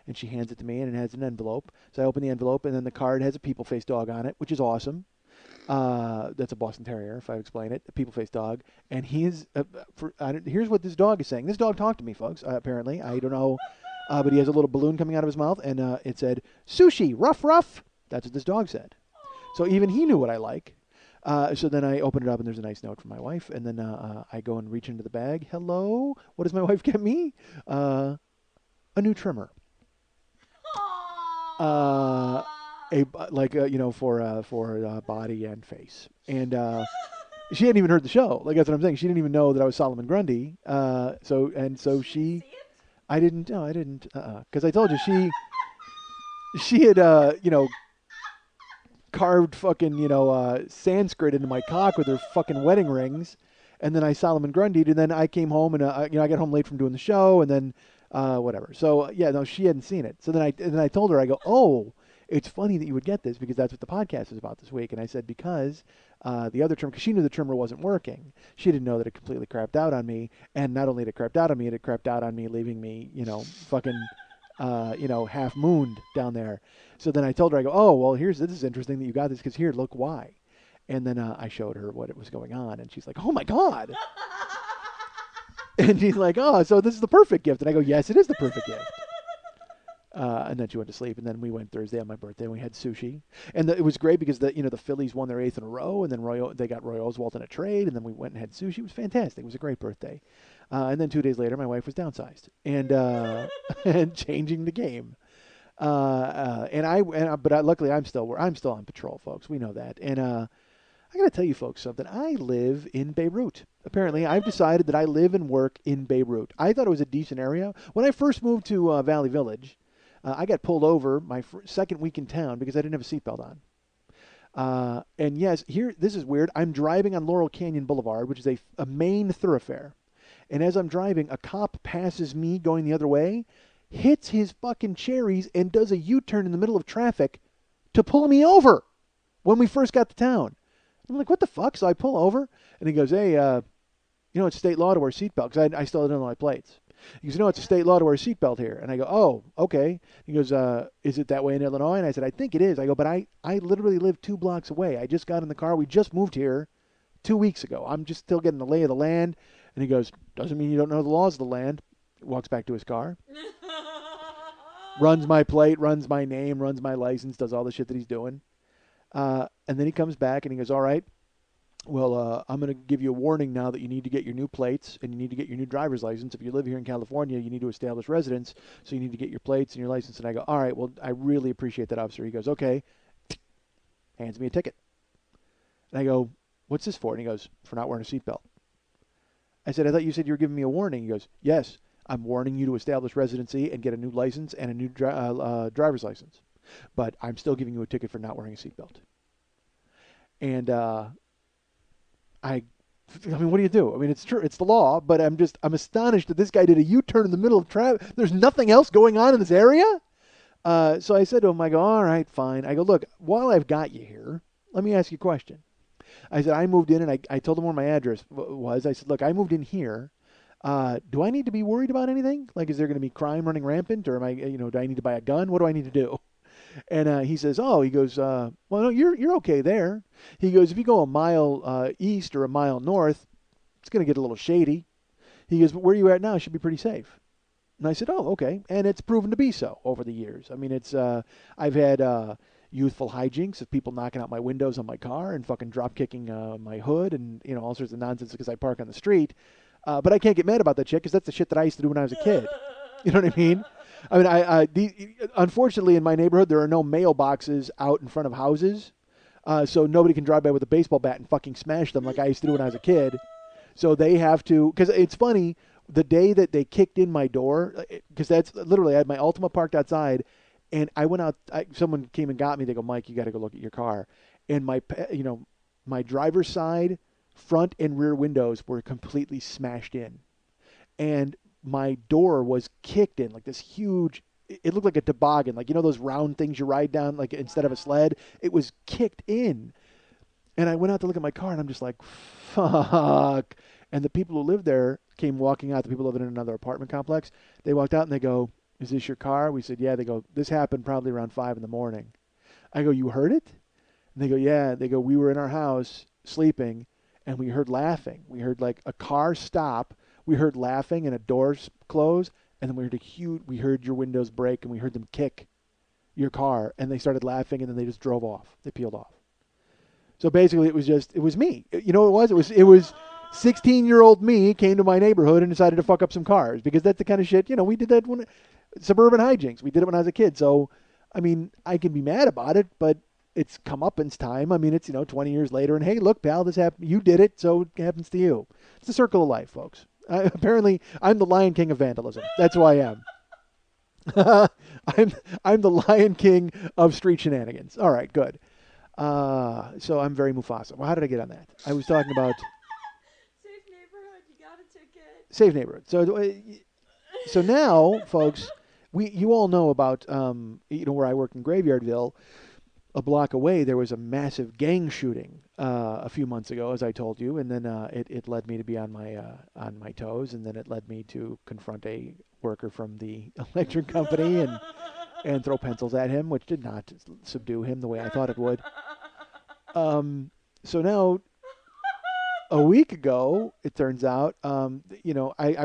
and she hands it to me, and it has an envelope. So I open the envelope, and then the card has a people-face dog on it, which is awesome. That's a Boston Terrier, if I explain it, a people-face dog. And here's what this dog is saying. This dog talked to me, folks, apparently. I don't know, but he has a little balloon coming out of his mouth, and it said, "Sushi, ruff, ruff." That's what this dog said. So even he knew what I like. So then I open it up, and there's a nice note from my wife, and then I go and reach into the bag. Hello? What does my wife get me? A new trimmer. For body and face. And she hadn't even heard the show. Like, that's what I'm saying. She didn't even know that I was Solomon Grundy. So she, I didn't. No, I didn't. Because I told you she had carved fucking Sanskrit into my cock with her fucking wedding rings, and then I Solomon Grundy'd, and then I came home and I got home late from doing the show, and then whatever. So yeah, no, she hadn't seen it. So then I told her, I go, "Oh, it's funny that you would get this, because that's what the podcast is about this week." And I said, because the other trimmer, because she knew the trimmer wasn't working. She didn't know that it completely crapped out on me. And not only did it crapped out on me, it crapped out on me, leaving me, fucking, half mooned down there. So then I told her, I go, "Oh, well, this is interesting that you got this, because here, look why." And then I showed her what it was going on, and she's like, "Oh my God." And she's like, "Oh, so this is the perfect gift." And I go, "Yes, it is the perfect gift." And then she went to sleep, and then we went Thursday on my birthday, and we had sushi. And it was great, because the Phillies won their 8th in a row, and then they got Roy Oswalt in a trade, and then we went and had sushi. It was fantastic. It was a great birthday. And then 2 days later, my wife was downsized and and changing the game. But luckily I'm still on patrol, folks. We know that. And I got to tell you folks something. I live in Beirut. Apparently, I've decided that I live and work in Beirut. I thought it was a decent area. When I first moved to Valley Village, I got pulled over my second week in town because I didn't have a seatbelt on. And yes, here, this is weird. I'm driving on Laurel Canyon Boulevard, which is a main thoroughfare. And as I'm driving, a cop passes me going the other way, hits his fucking cherries, and does a U-turn in the middle of traffic to pull me over when we first got to town. I'm like, what the fuck? So I pull over, and he goes, hey, it's state law to wear a seatbelt, because I still didn't know my plates. He goes, it's a state law to wear a seatbelt here. And I go, oh, okay. He goes, is it that way in Illinois? And I said, I think it is. I go, but I literally live 2 blocks away. I just got in the car. We just moved here 2 weeks ago. I'm just still getting the lay of the land. And he goes, doesn't mean you don't know the laws of the land. Walks back to his car. Runs my plate, runs my name, runs my license, does all the shit that he's doing. And then he comes back and he goes, all right, well, I'm going to give you a warning now that you need to get your new plates and you need to get your new driver's license. If you live here in California, you need to establish residence, so you need to get your plates and your license. And I go, all right, well, I really appreciate that, officer. He goes, okay. Hands me a ticket. And I go, what's this for? And he goes, for not wearing a seatbelt. I said, I thought you said you were giving me a warning. He goes, yes, I'm warning you to establish residency and get a new license and a new driver's license. But I'm still giving you a ticket for not wearing a seatbelt. And I mean, what do you do? I mean, it's true. It's the law, but I'm astonished that this guy did a U-turn in the middle of traffic. There's nothing else going on in this area? So I said to him, I go, all right, fine. I go, look, while I've got you here, let me ask you a question. I said, I moved in, and I told him where my address was. I said, look, I moved in here. Do I need to be worried about anything? Like, is there going to be crime running rampant, or do I need to buy a gun? What do I need to do? And he says, he goes, well, no, you're okay there. He goes, if you go a mile east or a mile north, it's going to get a little shady. He goes, but where you at now should be pretty safe. And I said, oh, okay. And it's proven to be so over the years. I mean, I've had youthful hijinks of people knocking out my windows on my car and fucking drop kicking my hood and, all sorts of nonsense because I park on the street. But I can't get mad about that shit because that's the shit that I used to do when I was a kid. You know what I mean? I mean, unfortunately, in my neighborhood, there are no mailboxes out in front of houses, so nobody can drive by with a baseball bat and fucking smash them like I used to do when I was a kid. So they have to, because it's funny, the day that they kicked in my door, because that's literally, I had my Altima parked outside, and I went out, someone came and got me. They go, Mike, you got to go look at your car. And my driver's side, front and rear windows were completely smashed in. And my door was kicked in, like this huge, it looked like a toboggan, like, those round things you ride down, like instead of a sled, it was kicked in. And I went out to look at my car, and I'm just like, fuck. And the people who lived there came walking out, the people living in another apartment complex. They walked out and they go, is this your car? We said, yeah. They go, this happened probably around 5 a.m. I go, you heard it? And they go, yeah. They go, we were in our house sleeping, and we heard laughing. We heard like a car stop. We heard laughing and a door close, and then we heard your windows break, and we heard them kick your car, and they started laughing, and then they just drove off. They peeled off. So basically, it was me. You know what it was? It was 16-year-old me came to my neighborhood and decided to fuck up some cars, because that's the kind of shit, we did that when suburban hijinks. We did it when I was a kid. So, I mean, I can be mad about it, but it's comeuppance time. I mean, it's, 20 years later, and hey, look, pal, this happened. You did it, so it happens to you. It's the circle of life, folks. Apparently, I'm the Lion King of vandalism. That's who I am. I'm the Lion King of street shenanigans. All right, good. So I'm very Mufasa. Well, how did I get on that? I was talking about Safe neighborhood. You got a ticket. safe neighborhood. So now, folks, you all know about where I work in Graveyardville. A block away, there was a massive gang shooting a few months ago, as I told you, and then it led me to be on my toes, and then it led me to confront a worker from the electric company and throw pencils at him, which did not subdue him the way I thought it would. So now, a week ago, it turns out, I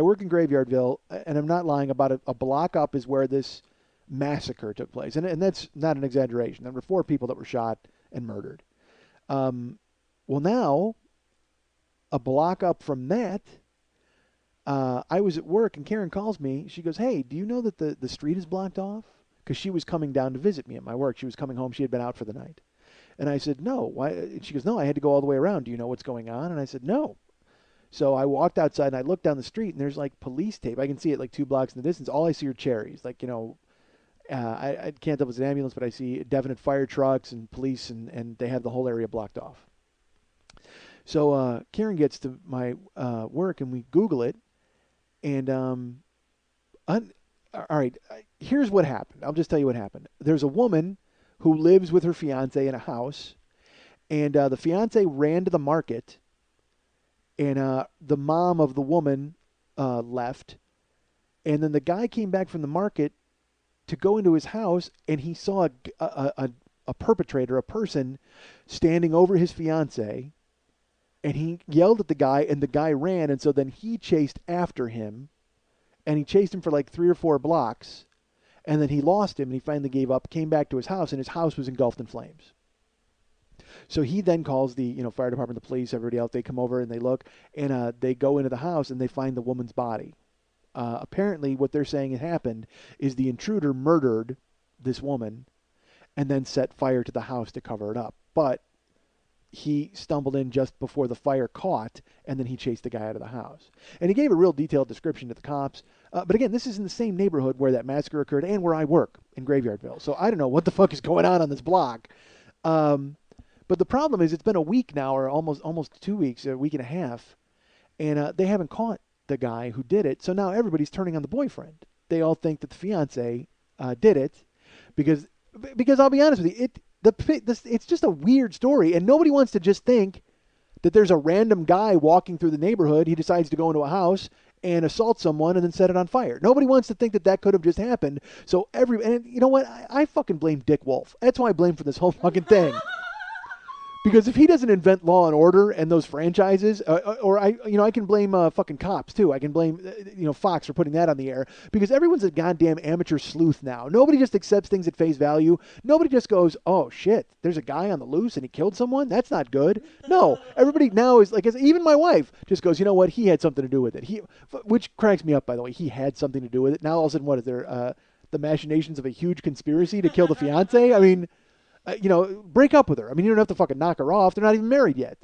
work in Graveyardville, and I'm not lying, about a block up is where this massacre took place, and that's not an exaggeration. There were 4 people that were shot and murdered. Well, now, a block up from that, I was at work, and Karen calls me. She goes, hey, do you know that the street is blocked off? Because she was coming down to visit me at my work. She was coming home. She had been out for the night. And I said, no. Why? And she goes, no, I had to go all the way around. Do you know what's going on? And I said, no. So I walked outside, and I looked down the street, and there's like police tape. I can see it like 2 blocks in the distance. All I see are cherries, like, I can't tell if it's an ambulance, but I see definite fire trucks and police, and they have the whole area blocked off. So Karen gets to my work, and we Google it, and all right, here's what happened. I'll just tell you what happened. There's a woman who lives with her fiance in a house, and the fiance ran to the market, and the mom of the woman left, and then the guy came back from the market to go into his house, and he saw a perpetrator, a person, standing over his fiance, and he yelled at the guy, and the guy ran, and so then he chased after him, and he chased him for like 3 or 4 blocks, and then he lost him, and he finally gave up, came back to his house, and his house was engulfed in flames. So he then calls the fire department, the police, everybody else. They come over and they look, and they go into the house, and they find the woman's body. Apparently, what they're saying had happened is the intruder murdered this woman and then set fire to the house to cover it up. But he stumbled in just before the fire caught, and then he chased the guy out of the house. And he gave a real detailed description to the cops. But again, this is in the same neighborhood where that massacre occurred and where I work in Graveyardville. So I don't know what the fuck is going on this block. But the problem is it's been a week now, or almost 2 weeks, a week and a half, and they haven't caught the guy who did it. So now everybody's turning on the boyfriend. They all think that the fiance did it because I'll be honest with you, it's just a weird story, and nobody wants to just think that there's a random guy walking through the neighborhood. He decides to go into a house and assault someone and then set it on fire. Nobody wants to think that could have just happened. So and you know what? I fucking blame Dick Wolf. That's why I blame for this whole fucking thing. Because if he doesn't invent Law and Order and those franchises, or I can blame fucking cops too. I can blame Fox for putting that on the air, because everyone's a goddamn amateur sleuth now. Nobody just accepts things at face value. Nobody just goes, "Oh shit, there's a guy on the loose and he killed someone. That's not good." No, everybody now is like, even my wife just goes, "You know what? He had something to do with it." Which cracks me up, by the way. He had something to do with it. Now all of a sudden, what is there? The machinations of a huge conspiracy to kill the fiance? I mean. Break up with her. I mean, you don't have to fucking knock her off. They're not even married yet.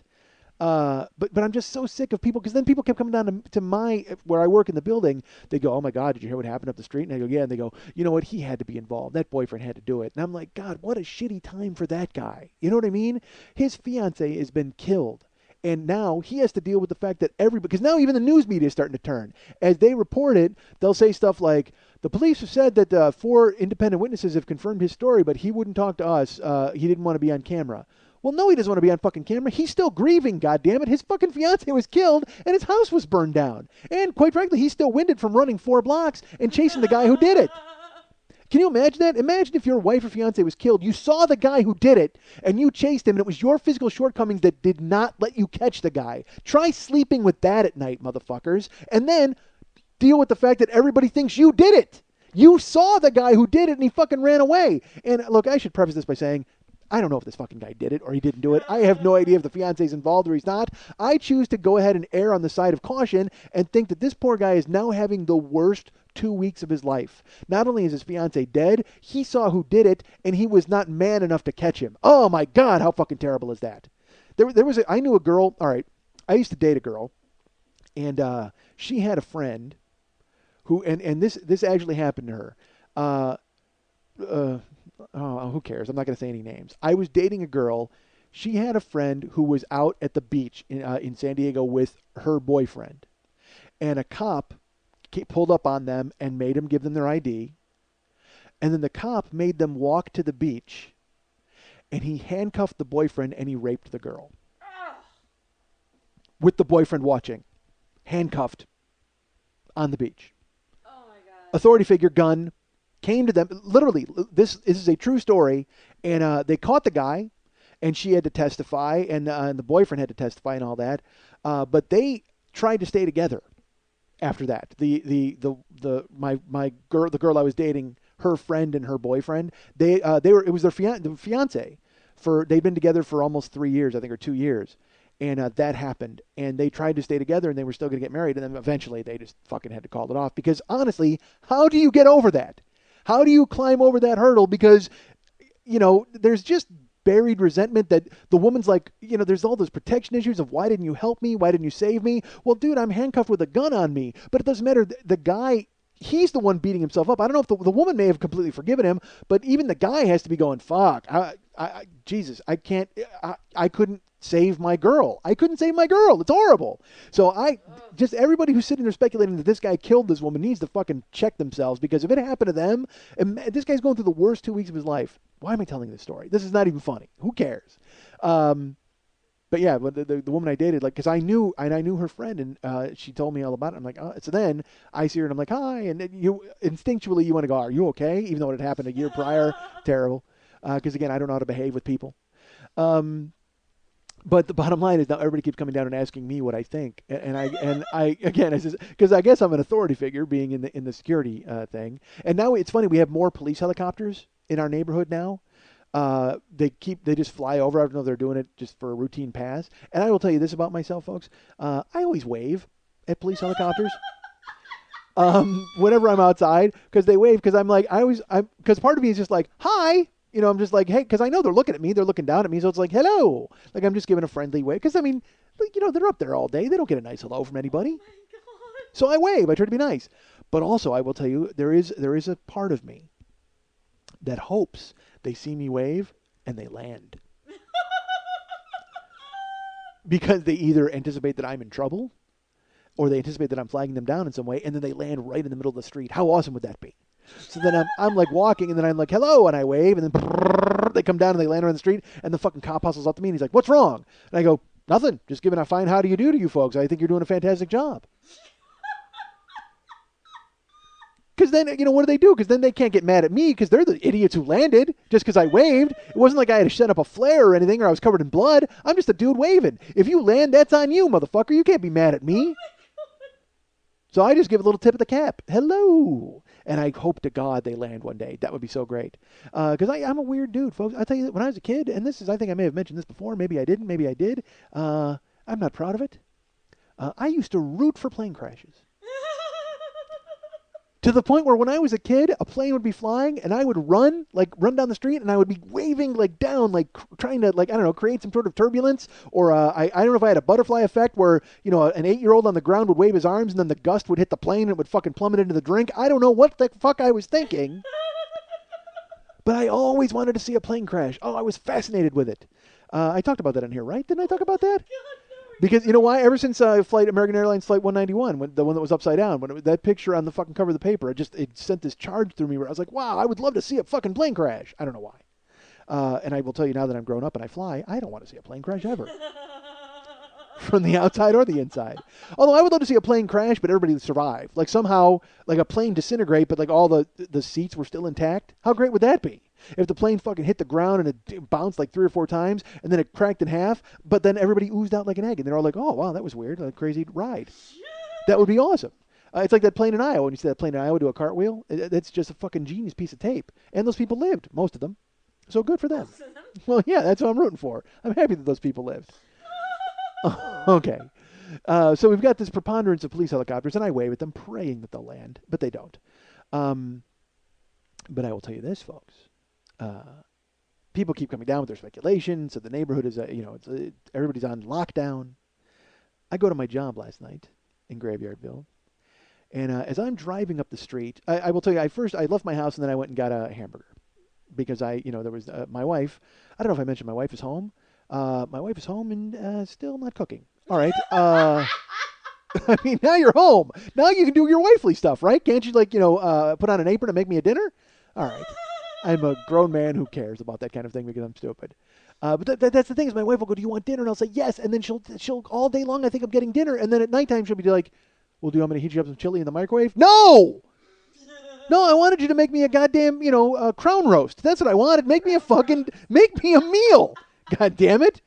But I'm just so sick of people, because then people kept coming down to where I work in the building. They go, "Oh my God, did you hear what happened up the street?" And I go, "Yeah." And they go, "You know what? He had to be involved. That boyfriend had to do it." And I'm like, God, what a shitty time for that guy. You know what I mean? His fiance has been killed. And now he has to deal with the fact that because now even the news media is starting to turn. As they report it, they'll say stuff like, "The police have said that 4 independent witnesses have confirmed his story, but he wouldn't talk to us. He didn't want to be on camera." Well, no, he doesn't want to be on fucking camera. He's still grieving, goddammit. His fucking fiance was killed, and his house was burned down. And quite frankly, he's still winded from running 4 blocks and chasing the guy who did it. Can you imagine that? Imagine if your wife or fiance was killed. You saw the guy who did it, and you chased him, and it was your physical shortcomings that did not let you catch the guy. Try sleeping with that at night, motherfuckers, and then deal with the fact that everybody thinks you did it. You saw the guy who did it, and he fucking ran away. And look, I should preface this by saying, I don't know if this fucking guy did it or he didn't do it. I have no idea if the fiance's involved or he's not. I choose to go ahead and err on the side of caution and think that this poor guy is now having the worst 2 weeks of his life. Not only is his fiance dead, he saw who did it, and he was not man enough to catch him. Oh my God, how fucking terrible is that? I knew a girl. All right, I used to date a girl, and she had a friend who, and this actually happened to her. Who cares? I'm not going to say any names. I was dating a girl. She had a friend who was out at the beach in San Diego with her boyfriend, and a cop pulled up on them and made them give them their ID. And then the cop made them walk to the beach, and he handcuffed the boyfriend and he raped the girl. With the boyfriend watching. Handcuffed on the beach. Oh my God. Authority figure, gun, came to them. Literally, this is a true story. And they caught the guy, and she had to testify, and the boyfriend had to testify and all that. But they tried to stay together. After that, the girl I was dating, her friend and her boyfriend, it was their fiance. They'd been together for almost 3 years, I think, or 2 years, and that happened. And they tried to stay together, and they were still going to get married, and then eventually they just fucking had to call it off. Because honestly, how do you get over that? How do you climb over that hurdle? Because there's just buried resentment that the woman's like, there's all those protection issues of, why didn't you help me? Why didn't you save me? Well, dude, I'm handcuffed with a gun on me. But it doesn't matter. The guy, he's the one beating himself up. I don't know if the woman may have completely forgiven him, but even the guy has to be going, fuck, Jesus, I can't, I couldn't save my girl. I couldn't save my girl. It's horrible. So just everybody who's sitting there speculating that this guy killed this woman needs to fucking check themselves, because if it happened to them, and this guy's going through the worst 2 weeks of his life. Why am I telling this story? This is not even funny. Who cares? But yeah, the woman I dated, like, because I knew her friend, and she told me all about it. I'm like, oh. So then I see her and I'm like, hi, and then you instinctually you want to go, are you okay? Even though it had happened a year prior, terrible. Because again, I don't know how to behave with people. But the bottom line is now everybody keeps coming down and asking me what I think, and I again, because I guess I'm an authority figure, being in the security thing. And now it's funny, we have more police helicopters in our neighborhood now. They just fly over. I don't know if they're doing it just for a routine pass. And I will tell you this about myself, folks. I always wave at police helicopters. Whenever I'm outside, because they wave, because because part of me is just like, hi. You know, I'm just like, hey, because I know they're looking at me, they're looking down at me, so it's like, hello. Like, I'm just giving a friendly wave. Because, I mean, like, you know, they're up there all day. They don't get a nice hello from anybody. So I wave. I try to be nice. But also, I will tell you, there is a part of me that hopes they see me wave and they land. Because they either anticipate that I'm in trouble, or they anticipate that I'm flagging them down in some way, and then they land right in the middle of the street. How awesome would that be? So then I'm like walking, and then I'm like, hello, and I wave, and then they come down and they land on the street, and the fucking cop hustles up to me, and he's like, what's wrong? And I go, nothing, just giving a fine how do you do to you folks. I think you're doing a fantastic job. Because then, you know, what do they do? Because then they can't get mad at me, because they're the idiots who landed just because I waved. It wasn't like I had to set up a flare or anything, or I was covered in blood. I'm just a dude waving. If you land, that's on you, motherfucker. You can't be mad at me. So I just give a little tip of the cap. Hello. And I hope to God they land one day. That would be so great. Because I'm a weird dude, folks. I tell you, when I was a kid, and I think I may have mentioned this before. Maybe I didn't. Maybe I did. I'm not proud of it. I used to root for plane crashes. To the point where when I was a kid, a plane would be flying, and I would run down the street, and I would be waving, like, down, like, trying to, like, I don't know, create some sort of turbulence, or I don't know if I had a butterfly effect where, you know, an 8-year-old on the ground would wave his arms, and then the gust would hit the plane, and it would fucking plummet into the drink. I don't know what the fuck I was thinking, but I always wanted to see a plane crash. Oh, I was fascinated with it. I talked about that on here, right? Didn't I talk about that? Because, you know why? Ever since American Airlines Flight 191, the one that was upside down, that picture on the fucking cover of the paper, it sent this charge through me where I was like, wow, I would love to see a fucking plane crash. I don't know why. And I will tell you, now that I'm grown up and I fly, I don't want to see a plane crash ever. From the outside or the inside. Although I would love to see a plane crash, but everybody survive. Like somehow, like a plane disintegrate, but like all the seats were still intact. How great would that be? If the plane fucking hit the ground and it bounced like 3 or 4 times, and then it cracked in half, but then everybody oozed out like an egg, and they're all like, oh, wow, that was weird, a crazy ride. That would be awesome. It's like that plane in Iowa. When you see that plane in Iowa do a cartwheel, it's just a fucking genius piece of tape. And those people lived, most of them. So good for them. Well, yeah, that's what I'm rooting for. I'm happy that those people lived. Okay. So we've got this preponderance of police helicopters, and I wave at them, praying that they'll land, but they don't. But I will tell you this, folks. People keep coming down with their speculation. So the neighborhood is, everybody's on lockdown. I go to my job last night in Graveyardville, and as I'm driving up the street, I will tell you, I left my house and then I went and got a hamburger because there was my wife. I don't know if I mentioned my wife is home. My wife is home and still not cooking. All right. I mean, now you're home. Now you can do your wifely stuff, right? Can't you, put on an apron and make me a dinner? All right. I'm a grown man who cares about that kind of thing because I'm stupid. But that's the thing is my wife will go, do you want dinner? And I'll say yes. And then she'll all day long I think I'm getting dinner. And then at nighttime she'll be like, well, do you want me to heat you up some chili in the microwave? No! No, I wanted you to make me a goddamn, crown roast. That's what I wanted. Make me a meal. God damn it.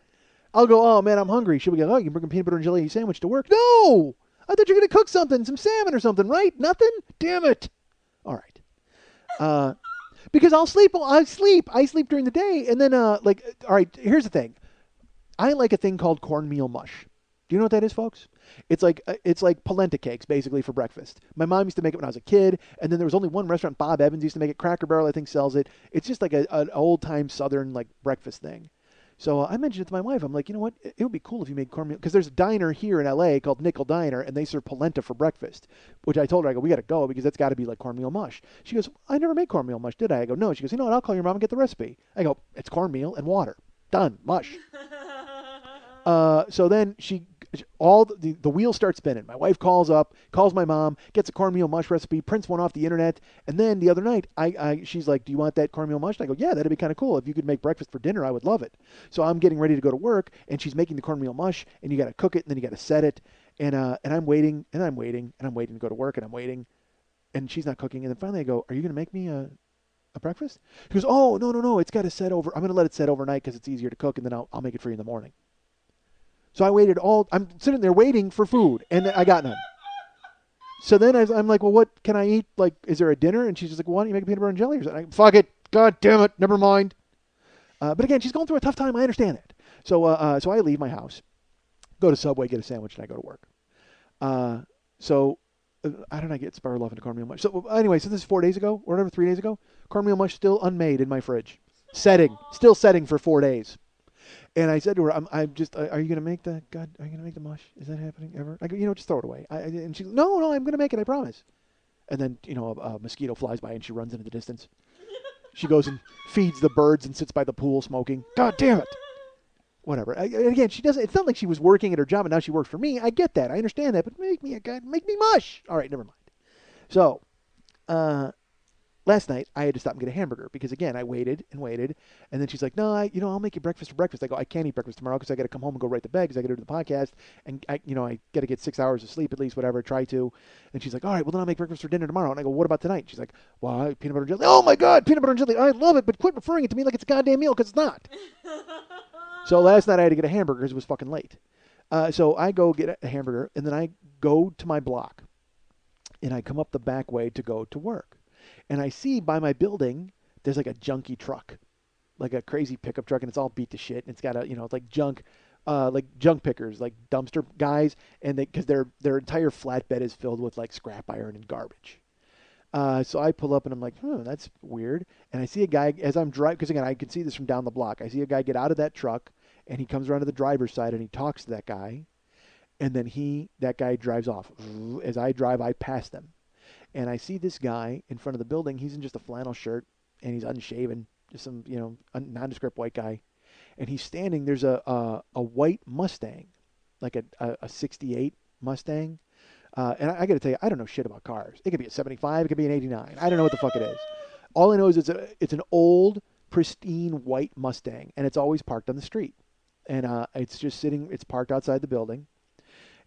I'll go, oh, man, I'm hungry. She'll be like, oh, you can bring a peanut butter and jelly sandwich to work. No! I thought you were going to cook something, some salmon or something, right? Nothing? Damn it. All right. Because I'll sleep. I sleep during the day. And then, all right, here's the thing. I like a thing called cornmeal mush. Do you know what that is, folks? It's like polenta cakes, basically, for breakfast. My mom used to make it when I was a kid, and then there was only one restaurant, Bob Evans, used to make it. Cracker Barrel, I think, sells it. It's just like an old-time Southern, breakfast thing. So I mentioned it to my wife. I'm like, you know what? It would be cool if you made cornmeal, because there's a diner here in L.A. called Nickel Diner, and they serve polenta for breakfast. Which I told her, I go, we got to go because that's got to be like cornmeal mush. She goes, I never made cornmeal mush, did I? I go, no. She goes, you know what? I'll call your mom and get the recipe. I go, it's cornmeal and water, done, mush. So then the wheels start spinning. My wife calls my mom, gets a cornmeal mush recipe, prints one off the internet, and then the other night, she's like, "Do you want that cornmeal mush?" And I go, "Yeah, that'd be kind of cool. If you could make breakfast for dinner, I would love it." So I'm getting ready to go to work, and she's making the cornmeal mush, and you got to cook it, and then you got to set it, and I'm waiting, and I'm waiting, and I'm waiting to go to work, and I'm waiting, and she's not cooking, and then finally I go, "Are you gonna make me a breakfast?" She goes, "Oh, no, it's got to set over. I'm gonna let it set overnight because it's easier to cook, and then I'll make it for you in the morning." So I'm sitting there waiting for food, and I got none. So then I'm like, well, what can I eat? Like, is there a dinner? And she's just like, well, why don't you make a peanut butter and jelly or something? Fuck it. God damn it. Never mind. But again, she's going through a tough time. I understand that. So I leave my house, go to Subway, get a sandwich, and I go to work. How did I get Spar Love into cornmeal mush? So anyway, so this is 4 days ago, or whatever, 3 days ago. Cornmeal mush still unmade in my fridge. Still setting for 4 days. And I said to her, I'm just, are you going to make the mush? Is that happening ever? I go, just throw it away. And she goes, no, I'm going to make it, I promise. And then, a mosquito flies by and she runs into the distance. She goes and feeds the birds and sits by the pool smoking. God damn it. Whatever. Again, she doesn't, it's not like she was working at her job and now she works for me. I get that. I understand that. But make me mush. All right, never mind. So, last night, I had to stop and get a hamburger because, again, I waited and waited. And then she's like, no, I'll make you breakfast for breakfast. I go, I can't eat breakfast tomorrow because I got to come home and go right to bed because I got to do the podcast. And, I got to get 6 hours of sleep at least, whatever, try to. And she's like, all right, well, then I'll make breakfast for dinner tomorrow. And I go, what about tonight? She's like, well, peanut butter and jelly. Oh, my God, peanut butter and jelly. I love it, but quit referring it to me like it's a goddamn meal because it's not. So last night I had to get a hamburger because it was fucking late. So I go get a hamburger, and then I go to my block. And I come up the back way to go to work. And I see by my building, there's like a junky truck, like a crazy pickup truck, and it's all beat to shit. And it's got it's like junk pickers, like dumpster guys, and because their entire flatbed is filled with like scrap iron and garbage. So I pull up and I'm like, that's weird. And I see a guy as I'm driving, because again, I can see this from down the block. I see a guy get out of that truck, and he comes around to the driver's side, and he talks to that guy, and then that guy drives off. As I drive, I pass them. And I see this guy in front of the building. He's in just a flannel shirt, and he's unshaven, just some, nondescript white guy. And he's standing. There's a white Mustang, like a 68 Mustang. And I got to tell you, I don't know shit about cars. It could be a 75. It could be an 89. I don't know what the fuck it is. All I know is it's an old, pristine white Mustang, and it's always parked on the street. And it's just sitting. It's parked outside the building.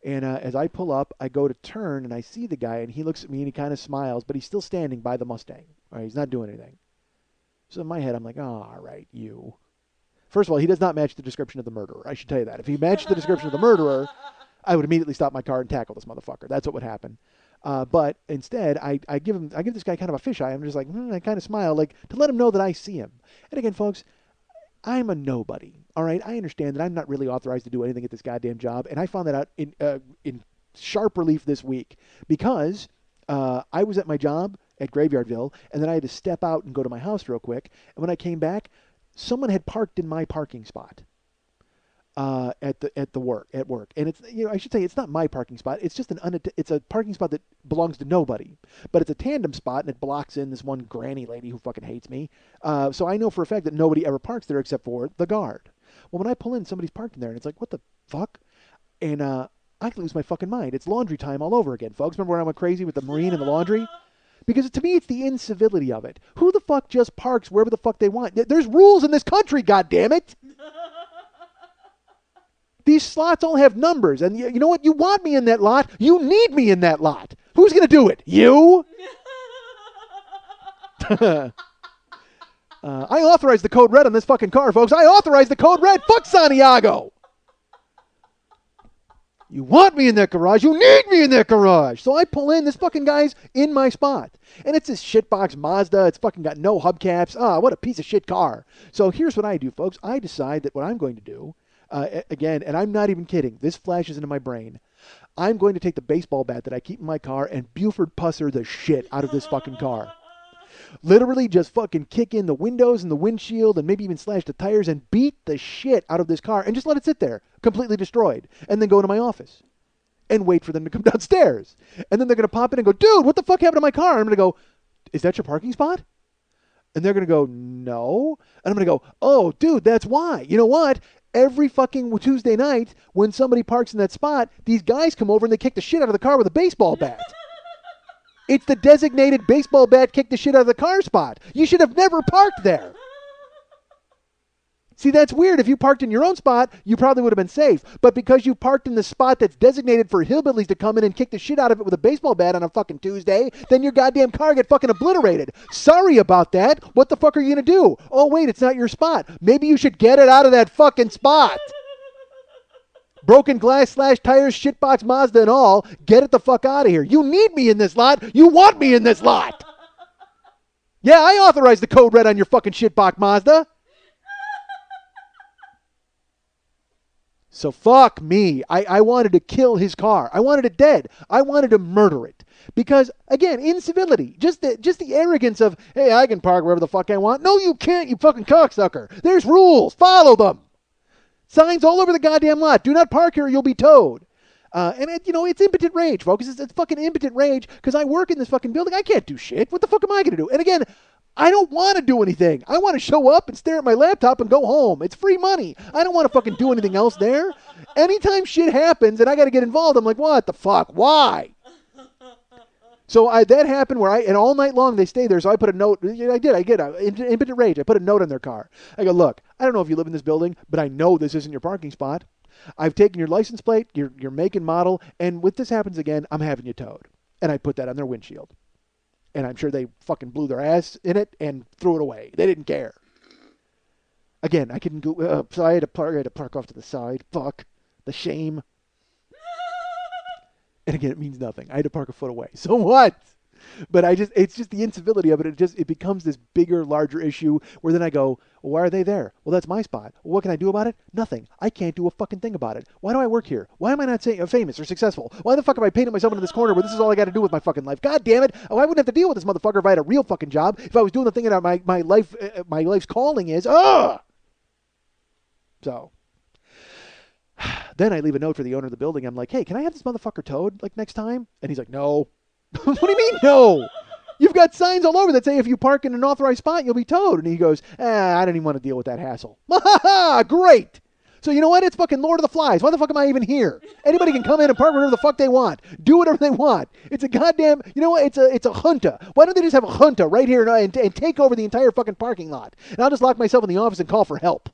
And as I pull up, I go to turn, and I see the guy, and he looks at me, and he kind of smiles, but he's still standing by the Mustang. All right, he's not doing anything. So in my head, I'm like, all right, you. First of all, he does not match the description of the murderer. I should tell you that. If he matched the description of the murderer, I would immediately stop my car and tackle this motherfucker. That's what would happen. But instead, I give this guy kind of a fisheye. I'm just like, I kind of smile, like to let him know that I see him. And again, folks, I'm a nobody. All right, I understand that I'm not really authorized to do anything at this goddamn job, and I found that out in sharp relief this week because I was at my job at Graveyardville, and then I had to step out and go to my house real quick. And when I came back, someone had parked in my parking spot at work, and it's I should say it's not my parking spot. It's just it's a parking spot that belongs to nobody, but it's a tandem spot, and it blocks in this one granny lady who fucking hates me. So I know for a fact that nobody ever parks there except for the guard. Well, when I pull in, somebody's parked in there, and it's like, what the fuck? And I lose my fucking mind. It's laundry time all over again, folks. Remember when I went crazy with the Marine and the laundry? Because to me, it's the incivility of it. Who the fuck just parks wherever the fuck they want? There's rules in this country, goddammit! These slots all have numbers, and you know what? You want me in that lot. You need me in that lot. Who's going to do it? You? I authorized the code red on this fucking car, folks. I authorized the code red. Fuck Santiago. You want me in that garage. You need me in that garage. So I pull in. This fucking guy's in my spot. And it's this shitbox Mazda. It's fucking got no hubcaps. What a piece of shit car. So here's what I do, folks. I decide that what I'm going to do, again, and I'm not even kidding. This flashes into my brain. I'm going to take the baseball bat that I keep in my car and Buford Pusser the shit out of this fucking car. Literally just fucking kick in the windows and the windshield and maybe even slash the tires and beat the shit out of this car and just let it sit there, completely destroyed, and then go to my office and wait for them to come downstairs. And then they're going to pop in and go, dude, what the fuck happened to my car? And I'm going to go, is that your parking spot? And they're going to go, no. And I'm going to go, oh, dude, that's why. You know what? Every fucking Tuesday night when somebody parks in that spot, these guys come over and they kick the shit out of the car with a baseball bat. It's the designated baseball bat kick the shit out of the car spot. You should have never parked there. See, that's weird. If you parked in your own spot, you probably would have been safe. But because you parked in the spot that's designated for hillbillies to come in and kick the shit out of it with a baseball bat on a fucking Tuesday, then your goddamn car get fucking obliterated. Sorry about that. What the fuck are you going to do? Oh, wait, it's not your spot. Maybe you should get it out of that fucking spot. Broken glass, slash tires, shitbox Mazda and all. Get it the fuck out of here. You need me in this lot. You want me in this lot. Yeah, I authorized the code red on your fucking shitbox Mazda. So fuck me. I wanted to kill his car. I wanted it dead. I wanted to murder it. Because, again, incivility. Just the arrogance of, hey, I can park wherever the fuck I want. No, you can't, you fucking cocksucker. There's rules. Follow them. Signs all over the goddamn lot. Do not park here or you'll be towed. It's impotent rage, folks. It's fucking impotent rage because I work in this fucking building. I can't do shit. What the fuck am I going to do? And again, I don't want to do anything. I want to show up and stare at my laptop and go home. It's free money. I don't want to fucking do anything else there. Anytime shit happens and I got to get involved, I'm like, what the fuck? Why? So that happened and all night long they stay there. So I put a note. I get impotent rage. I put a note on their car. I go, look, I don't know if you live in this building, but I know this isn't your parking spot. I've taken your license plate, your make and model, and if this happens again, I'm having you towed. And I put that on their windshield. And I'm sure they fucking blew their ass in it and threw it away. They didn't care. Again, I couldn't go, so I had to park off to the side. Fuck. The shame. And again, it means nothing. I had to park a foot away. So what? But it's just the incivility of it. It becomes this bigger, larger issue where then I go, well, why are they there? Well, that's my spot. Well, what can I do about it? Nothing. I can't do a fucking thing about it. Why do I work here? Why am I not famous or successful? Why the fuck have I painted myself into this corner where this is all I got to do with my fucking life? God damn it. Oh, I wouldn't have to deal with this motherfucker if I had a real fucking job. If I was doing the thing that my life's calling is. So then I leave a note for the owner of the building. I'm like, hey, can I have this motherfucker towed like next time? And he's like, no. What do you mean, no? You've got signs all over that say if you park in an authorized spot, you'll be towed. And he goes, I don't even want to deal with that hassle. Great. So you know what? It's fucking Lord of the Flies. Why the fuck am I even here? Anybody can come in and park wherever the fuck they want. Do whatever they want. It's a goddamn, you know what? It's a junta. Why don't they just have a junta right here and take over the entire fucking parking lot? And I'll just lock myself in the office and call for help.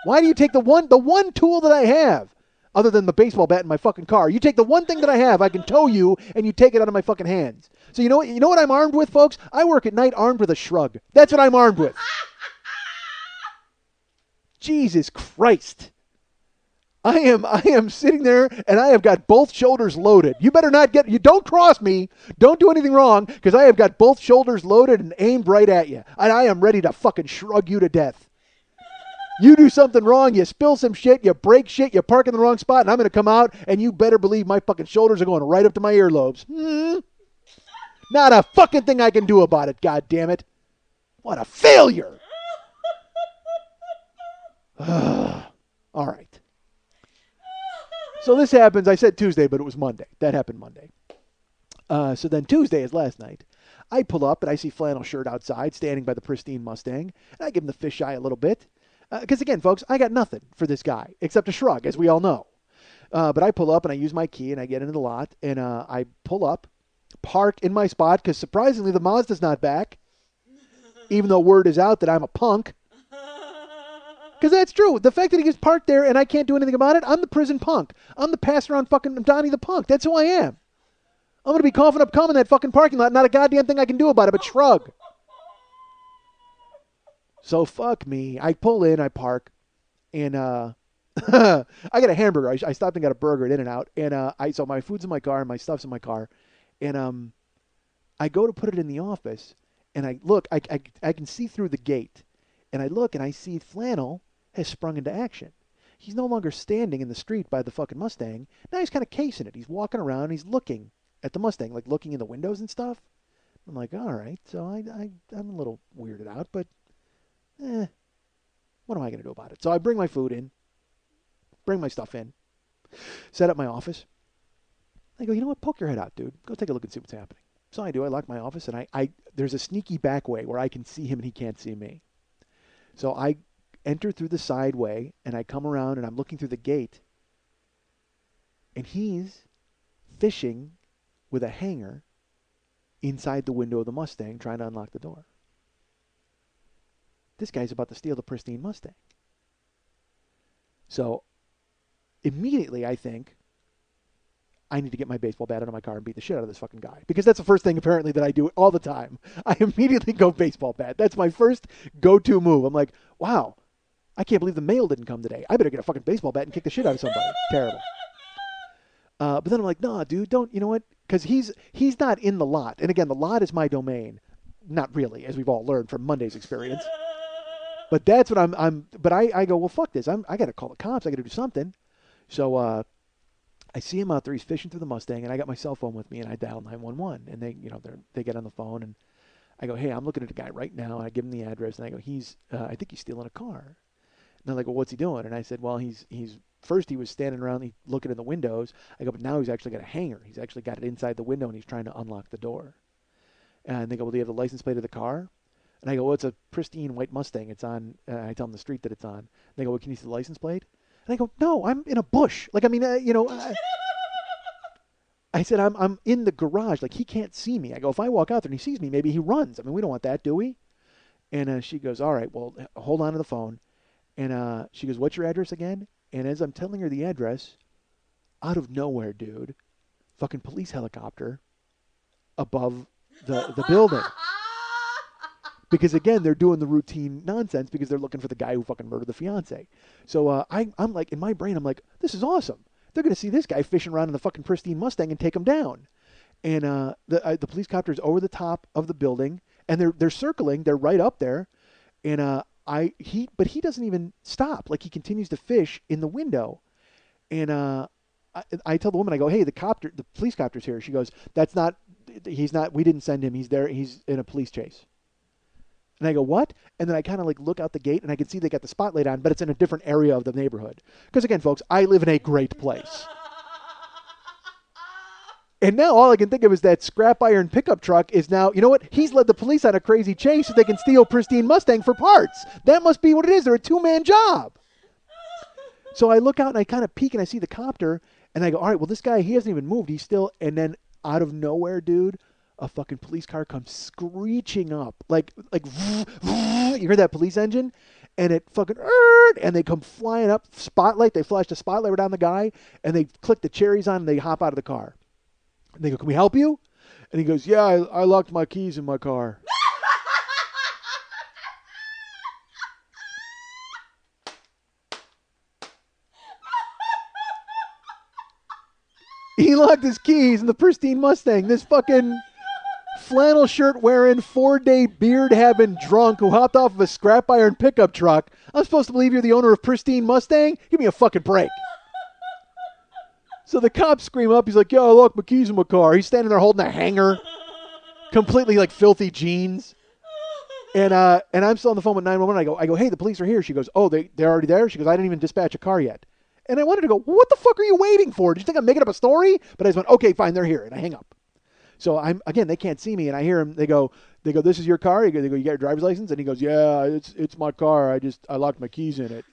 Why do you take the one tool that I have? Other than the baseball bat in my fucking car. You take the one thing that I have, I can tow you, and you take it out of my fucking hands. So you know what I'm armed with, folks? I work at night armed with a Shrug. That's what I'm armed with. Jesus Christ. I am sitting there, and I have got both shoulders loaded. You better not don't cross me. Don't do anything wrong, because I have got both shoulders loaded and aimed right at you. And I am ready to fucking shrug you to death. You do something wrong, you spill some shit, you break shit, you park in the wrong spot, and I'm going to come out, and you better believe my fucking shoulders are going right up to my earlobes. Not a fucking thing I can do about it, God damn it. What a failure. All right. So this happens, I said Tuesday, but it was Monday. That happened Monday. So then Tuesday is last night. I pull up, and I see Flannel Shirt outside, standing by the pristine Mustang, and I give him the fisheye a little bit. Because again, folks, I got nothing for this guy except a shrug, as we all know. But I pull up and I use my key and I get into the lot and I pull up, park in my spot because surprisingly the Mazda's not back, even though word is out that I'm a punk. Because that's true. The fact that he gets parked there and I can't do anything about it, I'm the prison punk. I'm the pass around fucking Donnie the punk. That's who I am. I'm going to be coughing up cum in that fucking parking lot. Not a goddamn thing I can do about it but shrug. So fuck me. I pull in, I park, and I got a hamburger. I stopped and got a burger at In-N-Out, and so my food's in my car and my stuff's in my car, and I go to put it in the office, and I look, I can see through the gate, and I look and I see Flannel has sprung into action. He's no longer standing in the street by the fucking Mustang. Now he's kind of casing it. He's walking around. He's looking at the Mustang, like looking in the windows and stuff. I'm like, all right. So I'm a little weirded out, but what am I going to do about it? So I bring my food in, bring my stuff in, set up my office. I go, you know what? Poke your head out, dude. Go take a look and see what's happening. So I do. I lock my office, and I there's a sneaky back way where I can see him and he can't see me. So I enter through the side way, and I come around, and I'm looking through the gate, and he's fishing with a hanger inside the window of the Mustang trying to unlock the door. This guy's about to steal the pristine Mustang. So immediately I think, I need to get my baseball bat out of my car and beat the shit out of this fucking guy. Because that's the first thing, apparently, that I do all the time. I immediately go baseball bat. That's my first go-to move. I'm like, wow, I can't believe the mail didn't come today. I better get a fucking baseball bat and kick the shit out of somebody. Terrible. But then I'm like, nah, dude, don't, you know what? Because he's not in the lot. And again, the lot is my domain. Not really, as we've all learned from Monday's experience. But that's what but I go, well, fuck this. I got to call the cops. I got to do something. So I see him out there. He's fishing through the Mustang, and I got my cell phone with me, and I dial 911. And they get on the phone, and I go, hey, I'm looking at a guy right now. And I give him the address, and I go, I think he's stealing a car. And they're like, well, what's he doing? And I said, well, he's first he was standing around looking in the windows. I go, but now he's actually got a hanger. He's actually got it inside the window, and he's trying to unlock the door. And they go, well, do you have the license plate of the car? And I go, well, it's a pristine white Mustang. It's on, I tell them the street that it's on. And they go, well, can you see the license plate? And I go, no, I'm in a bush. Like, I mean, I said, I'm in the garage. Like, he can't see me. I go, if I walk out there and he sees me, maybe he runs. I mean, we don't want that, do we? And she goes, all right, well, hold on to the phone. And she goes, what's your address again? And as I'm telling her the address, out of nowhere, dude, fucking police helicopter above the building. Because, again, they're doing the routine nonsense because they're looking for the guy who fucking murdered the fiance. So I'm like, in my brain, I'm like, this is awesome. They're going to see this guy fishing around in the fucking pristine Mustang and take him down. And the police copter's over the top of the building, and they're circling. They're right up there. And but he doesn't even stop. Like, he continues to fish in the window. And I tell the woman, I go, hey, the police copter's here. She goes, he's not, we didn't send him. He's there. He's in a police chase. And I go, what? And then I kind of like look out the gate, and I can see they got the spotlight on, but it's in a different area of the neighborhood. Because again, folks, I live in a great place. And now all I can think of is that scrap iron pickup truck is now, you know what? He's led the police on a crazy chase so they can steal pristine Mustang for parts. That must be what it is. They're a two-man job. So I look out and I kind of peek and I see the copter, and I go, all right, well, this guy, he hasn't even moved. He's still, and then out of nowhere, dude, a fucking police car comes screeching up. Like, you hear that police engine? And it fucking, and they come flying up, spotlight. They flash the spotlight right on the guy, and they click the cherries on, and they hop out of the car. And they go, can we help you? And he goes, yeah, I locked my keys in my car. He locked his keys in the pristine Mustang. This fucking flannel shirt wearing, 4-day beard having drunk who hopped off of a scrap iron pickup truck. I'm supposed to believe you're the owner of pristine Mustang? Give me a fucking break. So the cops scream up. He's like, yo, I locked my keys in my car. He's standing there holding a hanger, completely like filthy jeans. And I'm still on the phone with 911. I go, hey, the police are here. She goes, oh, they're already there? She goes, I didn't even dispatch a car yet. And I wanted to go, what the fuck are you waiting for? Do you think I'm making up a story? But I just went, okay, fine, they're here. And I hang up. So again, they can't see me. And I hear him, they go, this is your car? They go, you got your driver's license? And he goes, yeah, it's my car. I locked my keys in it.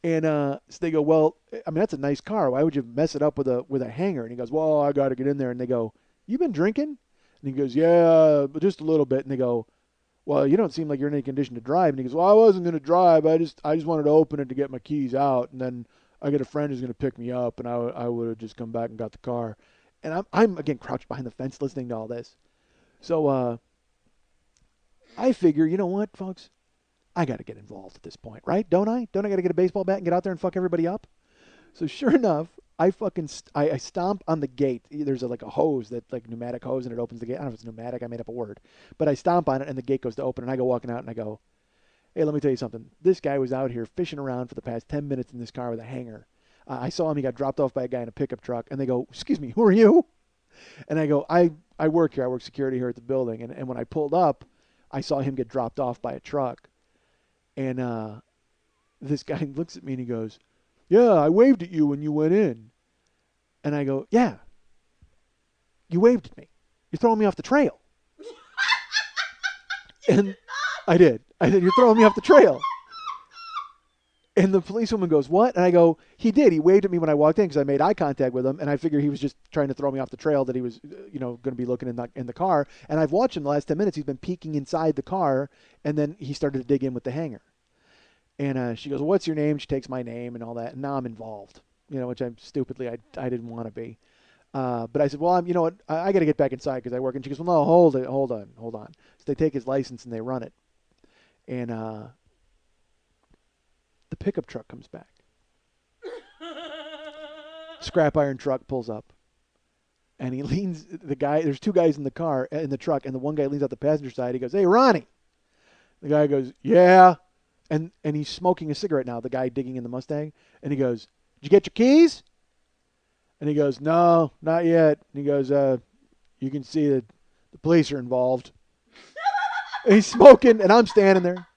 And so they go, well, I mean, that's a nice car. Why would you mess it up with a hanger? And he goes, well, I got to get in there. And they go, you been drinking? And he goes, yeah, but just a little bit. And they go, well, you don't seem like you're in any condition to drive. And he goes, well, I wasn't going to drive. I just wanted to open it to get my keys out. And then I get a friend who's going to pick me up. And I would have just come back and got the car. And I'm again, crouched behind the fence listening to all this. So I figure, you know what, folks? I got to get involved at this point, right? Don't I? Don't I got to get a baseball bat and get out there and fuck everybody up? So sure enough, I fucking I stomp on the gate. There's like a hose, that like pneumatic hose, and it opens the gate. I don't know if it's pneumatic. I made up a word. But I stomp on it, and the gate goes to open, and I go walking out, and I go, hey, let me tell you something. This guy was out here fishing around for the past 10 minutes in this car with a hanger. I saw him. He got dropped off by a guy in a pickup truck, and they go, excuse me, who are you? And I go, I work here. I work security here at the building. And when I pulled up, I saw him get dropped off by a truck. And this guy looks at me and he goes, yeah, I waved at you when you went in. And I go, yeah, you waved at me. You're throwing me off the trail. And I did. I said, you're throwing me off the trail. And the policewoman goes, what? And I go, he did. He waved at me when I walked in because I made eye contact with him, and I figured he was just trying to throw me off the trail that he was, going to be looking in the car. And I've watched him the last 10 minutes. He's been peeking inside the car, and then he started to dig in with the hanger. And she goes, well, what's your name? She takes my name and all that. And now I'm involved, which I'm stupidly, I didn't want to be. But I said, well, you know what? I got to get back inside because I work. And she goes, well, no, hold on. So they take his license and they run it. And the pickup truck comes back. Scrap iron truck pulls up. And he leans, there's two guys in the car, in the truck, and the one guy leans out the passenger side. He goes, hey, Ronnie. The guy goes, yeah. And he's smoking a cigarette now, the guy digging in the Mustang. And he goes, did you get your keys? And he goes, no, not yet. And he goes, you can see that the police are involved. And he's smoking, and I'm standing there.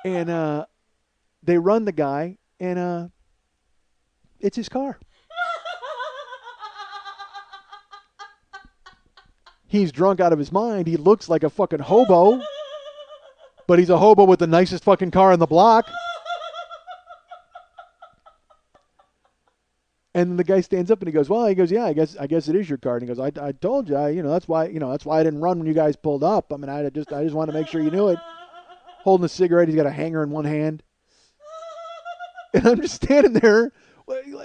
And they run the guy, and it's his car. He's drunk out of his mind. He looks like a fucking hobo, but he's a hobo with the nicest fucking car on the block. And the guy stands up and he goes, well, yeah, I guess it is your car. And he goes, I told you, that's why I didn't run when you guys pulled up. I mean, I just wanted to make sure you knew it. Holding a cigarette, he's got a hanger in one hand. And I'm just standing there.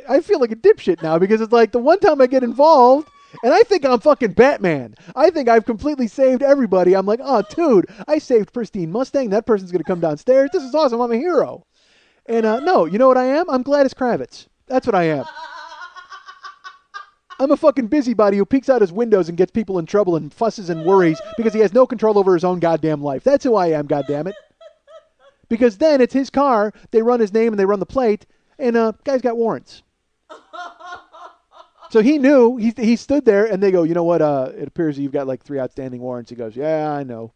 I feel like a dipshit now because it's like the one time I get involved and I think I'm fucking Batman. I think I've completely saved everybody. I'm like, oh, dude, I saved Pristine Mustang. That person's going to come downstairs. This is awesome. I'm a hero. And no, you know what I am? I'm Gladys Kravitz. That's what I am. I'm a fucking busybody who peeks out his windows and gets people in trouble and fusses and worries because he has no control over his own goddamn life. That's who I am, goddammit. Because then it's his car, they run his name and they run the plate, and guy's got warrants. So he knew, he stood there and they go, you know what, it appears that you've got like 3 outstanding warrants. He goes, yeah, I know.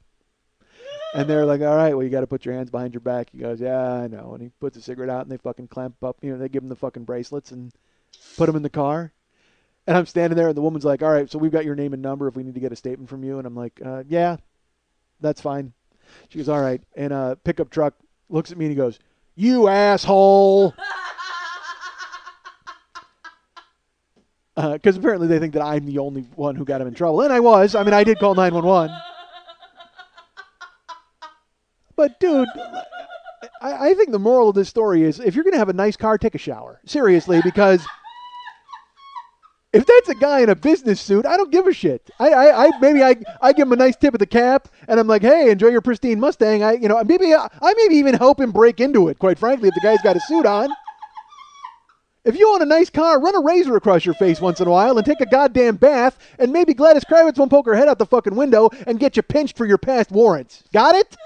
And they're like, all right, well, you got to put your hands behind your back. He goes, yeah, I know. And he puts a cigarette out and they fucking clamp up, they give him the fucking bracelets and put him in the car. And I'm standing there, and the woman's like, all right, so we've got your name and number if we need to get a statement from you. And I'm like, yeah, that's fine. She goes, all right. And pickup truck looks at me, and he goes, you asshole. Because apparently they think that I'm the only one who got him in trouble. And I was. I mean, I did call 911. But, dude, I think the moral of this story is if you're going to have a nice car, take a shower. Seriously, because if that's a guy in a business suit, I don't give a shit. I give him a nice tip of the cap, and I'm like, hey, enjoy your pristine Mustang. I maybe even help him break into it. Quite frankly, if the guy's got a suit on. If you own a nice car, run a razor across your face once in a while and take a goddamn bath, and maybe Gladys Kravitz won't poke her head out the fucking window and get you pinched for your past warrants. Got it?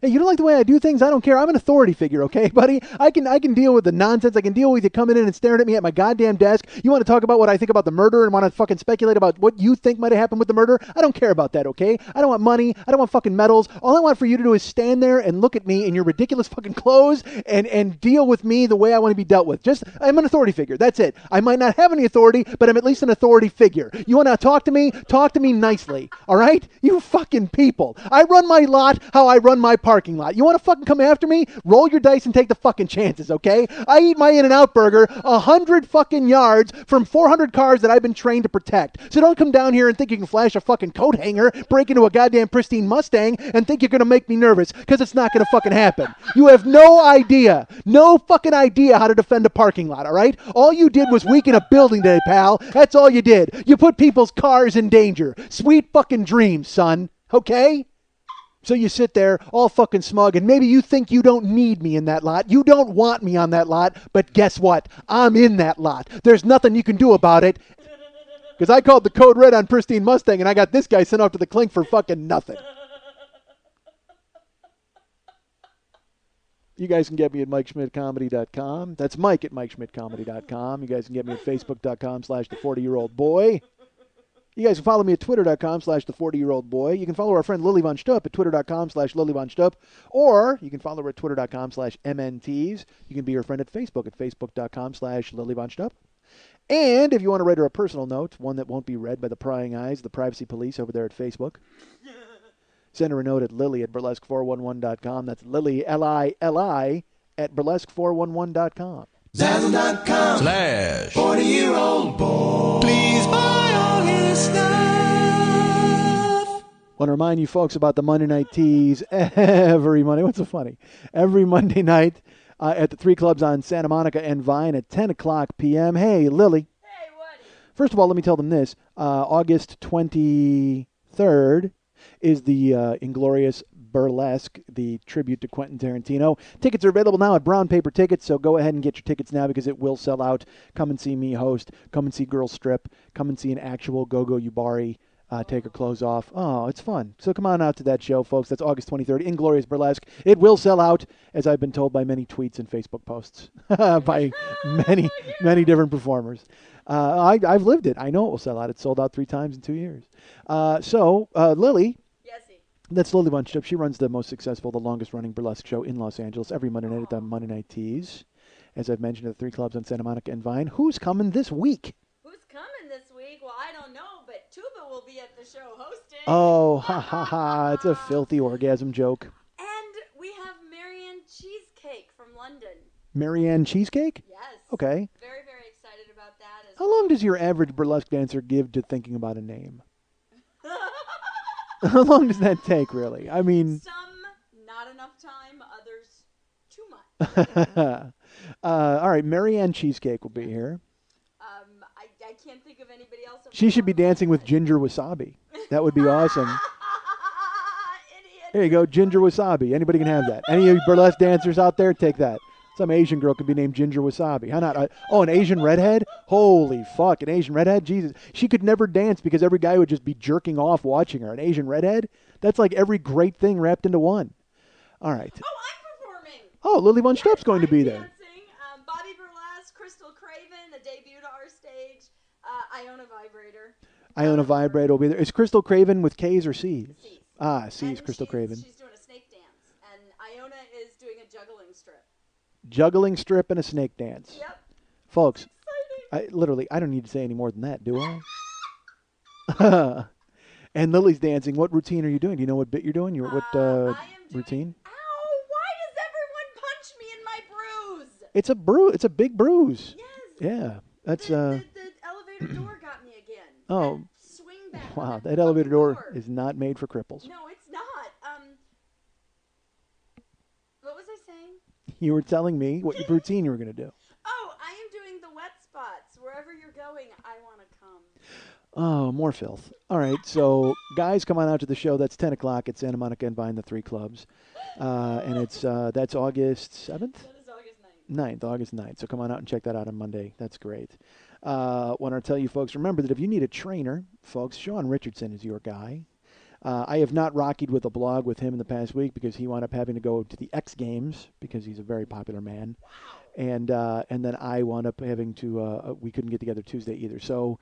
Hey, you don't like the way I do things? I don't care. I'm an authority figure, okay, buddy? I can deal with the nonsense. I can deal with you coming in and staring at me at my goddamn desk. You want to talk about what I think about the murder and want to fucking speculate about what you think might have happened with the murder? I don't care about that, okay? I don't want money. I don't want fucking medals. All I want for you to do is stand there and look at me in your ridiculous fucking clothes and deal with me the way I want to be dealt with. I'm an authority figure. That's it. I might not have any authority, but I'm at least an authority figure. You want to talk to me? Talk to me nicely, all right? You fucking people. I run my lot how I run my parking lot. You want to fucking come after me? Roll your dice and take the fucking chances, okay? I eat my In-N-Out burger 100 fucking yards from 400 cars that I've been trained to protect. So don't come down here and think you can flash a fucking coat hanger, break into a goddamn pristine Mustang, and think you're going to make me nervous, because it's not going to fucking happen. You have no fucking idea how to defend a parking lot, all right? All you did was weaken a building today, pal. That's all you did. You put people's cars in danger. Sweet fucking dreams, son, okay? So you sit there all fucking smug, and maybe you think you don't need me in that lot. You don't want me on that lot, but guess what? I'm in that lot. There's nothing you can do about it, because I called the code red on pristine Mustang, and I got this guy sent off to the clink for fucking nothing. You guys can get me at MikeSchmidtComedy.com. That's Mike at MikeSchmidtComedy.com. You guys can get me at Facebook.com/the40-year-old boy. You guys can follow me at Twitter.com/the40-year-old boy. You can follow our friend Lily Von Stupp at Twitter.com/Lily Von Stupp. Or you can follow her at Twitter.com/MNTs. You can be her friend at Facebook at Facebook.com/Lily Von Stupp. And if you want to write her a personal note, one that won't be read by the prying eyes of the privacy police over there at Facebook, send her a note at Lily at burlesque411.com. That's Lily, Lili, at burlesque411.com. Zazzle.com/40-year-old boy. Please buy all his stuff. Want to remind you folks about the Monday Night Teas every Monday. What's so funny? Every Monday night at the 3 clubs on Santa Monica and Vine at 10 o'clock p.m. Hey, Lily. Hey, Woody. First of all, let me tell them this. August 23rd is the Inglorious Burlesque, the tribute to Quentin Tarantino. Tickets are available now at Brown Paper Tickets, so go ahead and get your tickets now because it will sell out. Come and see me host. Come and see Girls Strip. Come and see an actual Gogo Yubari take her clothes off. Oh, it's fun. So come on out to that show, folks. That's August 23rd, Inglorious Burlesque. It will sell out, as I've been told by many tweets and Facebook posts by many different performers. I've lived it. I know it will sell out. It's sold out 3 times in 2 years. So Lily, Yesy. that's Lily Von Stupp. She runs the most successful, the longest-running burlesque show in Los Angeles every Monday night at the Monday Night Teas. As I've mentioned, at the 3 clubs on Santa Monica and Vine. Who's coming this week? Who's coming this week? Well, I don't know, but Tuba will be at the show hosting. Oh, ha, ha, ha. It's a filthy orgasm joke. And we have Marianne Cheesecake from London. Marianne Cheesecake? Yes. Okay. Very, very excited about that. As How long does your average burlesque dancer give to thinking about a name? How long does that take, really? I mean... Some, not enough time. Others, too much. All right, Marianne Cheesecake will be here. I can't think of anybody else. She should be dancing with Ginger Wasabi. That would be awesome. Idiot. There you go, Ginger Wasabi. Anybody can have that. Any of you burlesque dancers out there, take that. Some Asian girl could be named Ginger Wasabi. How not? An Asian redhead? Holy fuck, an Asian redhead? Jesus. She could never dance because every guy would just be jerking off watching her. An Asian redhead? That's like every great thing wrapped into one. All right. Oh, I'm performing. Oh, Lily Von Stupp's going to be there. Dancing. Bobby Burlesque, Crystal Craven, a debut to our stage. Iona Vibrator. Iona Vibrator will be there. Is Crystal Craven with K's or C's? C's. Ah, C's, And Crystal Craven. She's doing a snake dance, and Iona is doing a juggling strip. Juggling strip and a snake dance. Yep. Folks, Exciting. I don't need to say any more than that, do I? And Lily's dancing. What routine are you doing? Do you know what bit you're doing? I am What doing, routine? Ow! Why does everyone punch me in my bruise? It's a big bruise. Yes. Yeah. That's The elevator door got me again. Oh. That swing back. wow, on that elevator door floor. is not made for cripples. No, it's not. What was I saying? You were telling me what your routine you were going to do. Oh, I am doing the wet spots. Wherever you're going, I want to come. Oh, more filth. All right, so guys, come on out to the show. That's 10 o'clock at Santa Monica and Vine, the 3 clubs. And that's August 7th? That is August 9th, August 9th. So come on out and check that out on Monday. That's great. Want to tell you folks, remember that if you need a trainer, folks, Sean Richardson is your guy. I have not rockied with a blog with him in the past week because he wound up having to go to the X Games because he's a very popular man. Wow. And then I wound up having to, we couldn't get together Tuesday either. So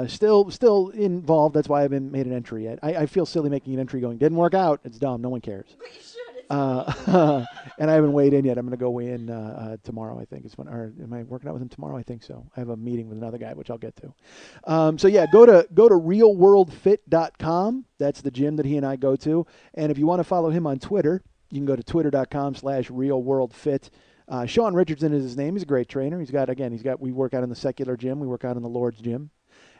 still involved. That's why I haven't made an entry yet. I feel silly making an entry going, didn't work out. It's dumb. No one cares. But you should. It's And I haven't weighed in yet. I'm going to go weigh in tomorrow, I think. Or am I working out with him tomorrow? I think so. I have a meeting with another guy, which I'll get to. So yeah, go to realworldfit.com. That's the gym that he and I go to. And if you want to follow him on Twitter, you can go to twitter.com/realworldfit. Sean Richardson is his name. He's a great trainer. We work out in the secular gym. We work out in the Lord's gym.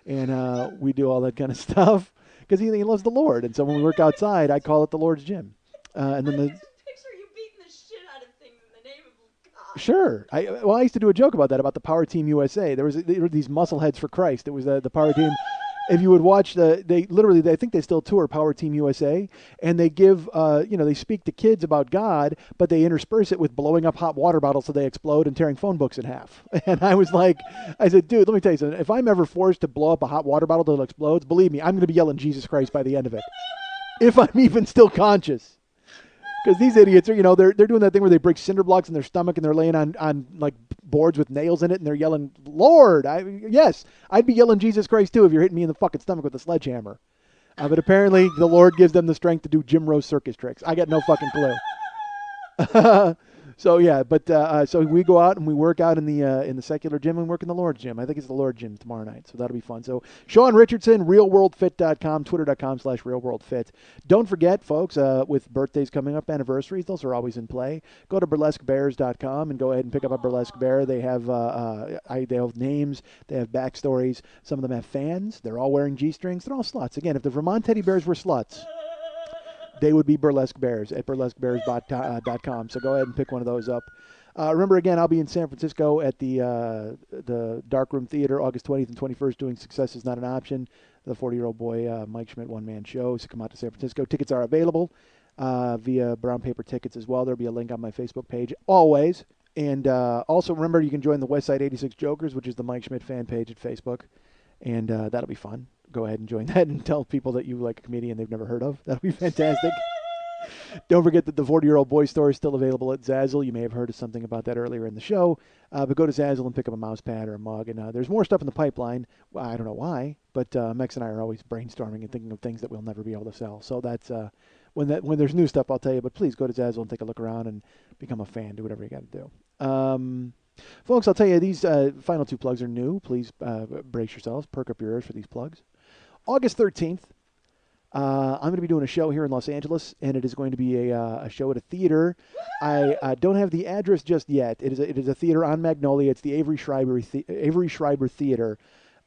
And we do all that kind of stuff because he loves the Lord. And so when we work outside, I call it the Lord's gym. And then I just picture you beating the shit out of things in the name of God. Sure. I used to do a joke about that, about the Power Team USA. There were these muscleheads for Christ. It was the Power Team. If you would watch I think they still tour Power Team USA, and they give, they speak to kids about God, but they intersperse it with blowing up hot water bottles so they explode and tearing phone books in half. And I said, dude, let me tell you something. If I'm ever forced to blow up a hot water bottle till it explodes, believe me, I'm going to be yelling Jesus Christ by the end of it. If I'm even still conscious. Because these idiots are, they're doing that thing where they break cinder blocks in their stomach and they're laying on like boards with nails in it and they're yelling, Lord. Yes, I'd be yelling Jesus Christ too if you're hitting me in the fucking stomach with a sledgehammer. But apparently the Lord gives them the strength to do Jim Rose circus tricks. I got no fucking clue. So yeah, but so we go out and we work out in the secular gym and work in the Lord's gym. I think it's the Lord gym tomorrow night, so that'll be fun. So Sean Richardson, realworldfit.com, twitter.com/realworldfit. Don't forget, folks, with birthdays coming up, anniversaries, those are always in play. Go to burlesquebears.com and go ahead and pick up a burlesque bear. They have they have names, they have backstories. Some of them have fans. They're all wearing G-strings. They're all sluts. Again, if the Vermont teddy bears were sluts, they would be burlesque bears at burlesquebears.com. So go ahead and pick one of those up. Remember, again, I'll be in San Francisco at the Darkroom Theater August 20th and 21st doing Success is Not an Option, the 40-year-old boy Mike Schmidt one-man show. So come out to San Francisco. Tickets are available via brown paper tickets as well. There'll be a link on my Facebook page always. And also, remember, you can join the Westside 86 Jokers, which is the Mike Schmidt fan page at Facebook. And that'll be fun. Go ahead and join that and tell people that you like a comedian they've never heard of. That'll be fantastic. Don't forget that the 40-year-old boy store is still available at Zazzle. You may have heard of something about that earlier in the show. But go to Zazzle and pick up a mouse pad or a mug. And there's more stuff in the pipeline. Well, I don't know why, but Mex and I are always brainstorming and thinking of things that we'll never be able to sell. So that's when there's new stuff, I'll tell you. But please go to Zazzle and take a look around and become a fan. Do whatever you got to do. Folks, I'll tell you, these final two plugs are new. Please brace yourselves. Perk up your ears for these plugs. August 13th, I'm going to be doing a show here in Los Angeles, and it is going to be a show at a theater. I don't have the address just yet. It is a theater on Magnolia. It's the Avery Schreiber Theater.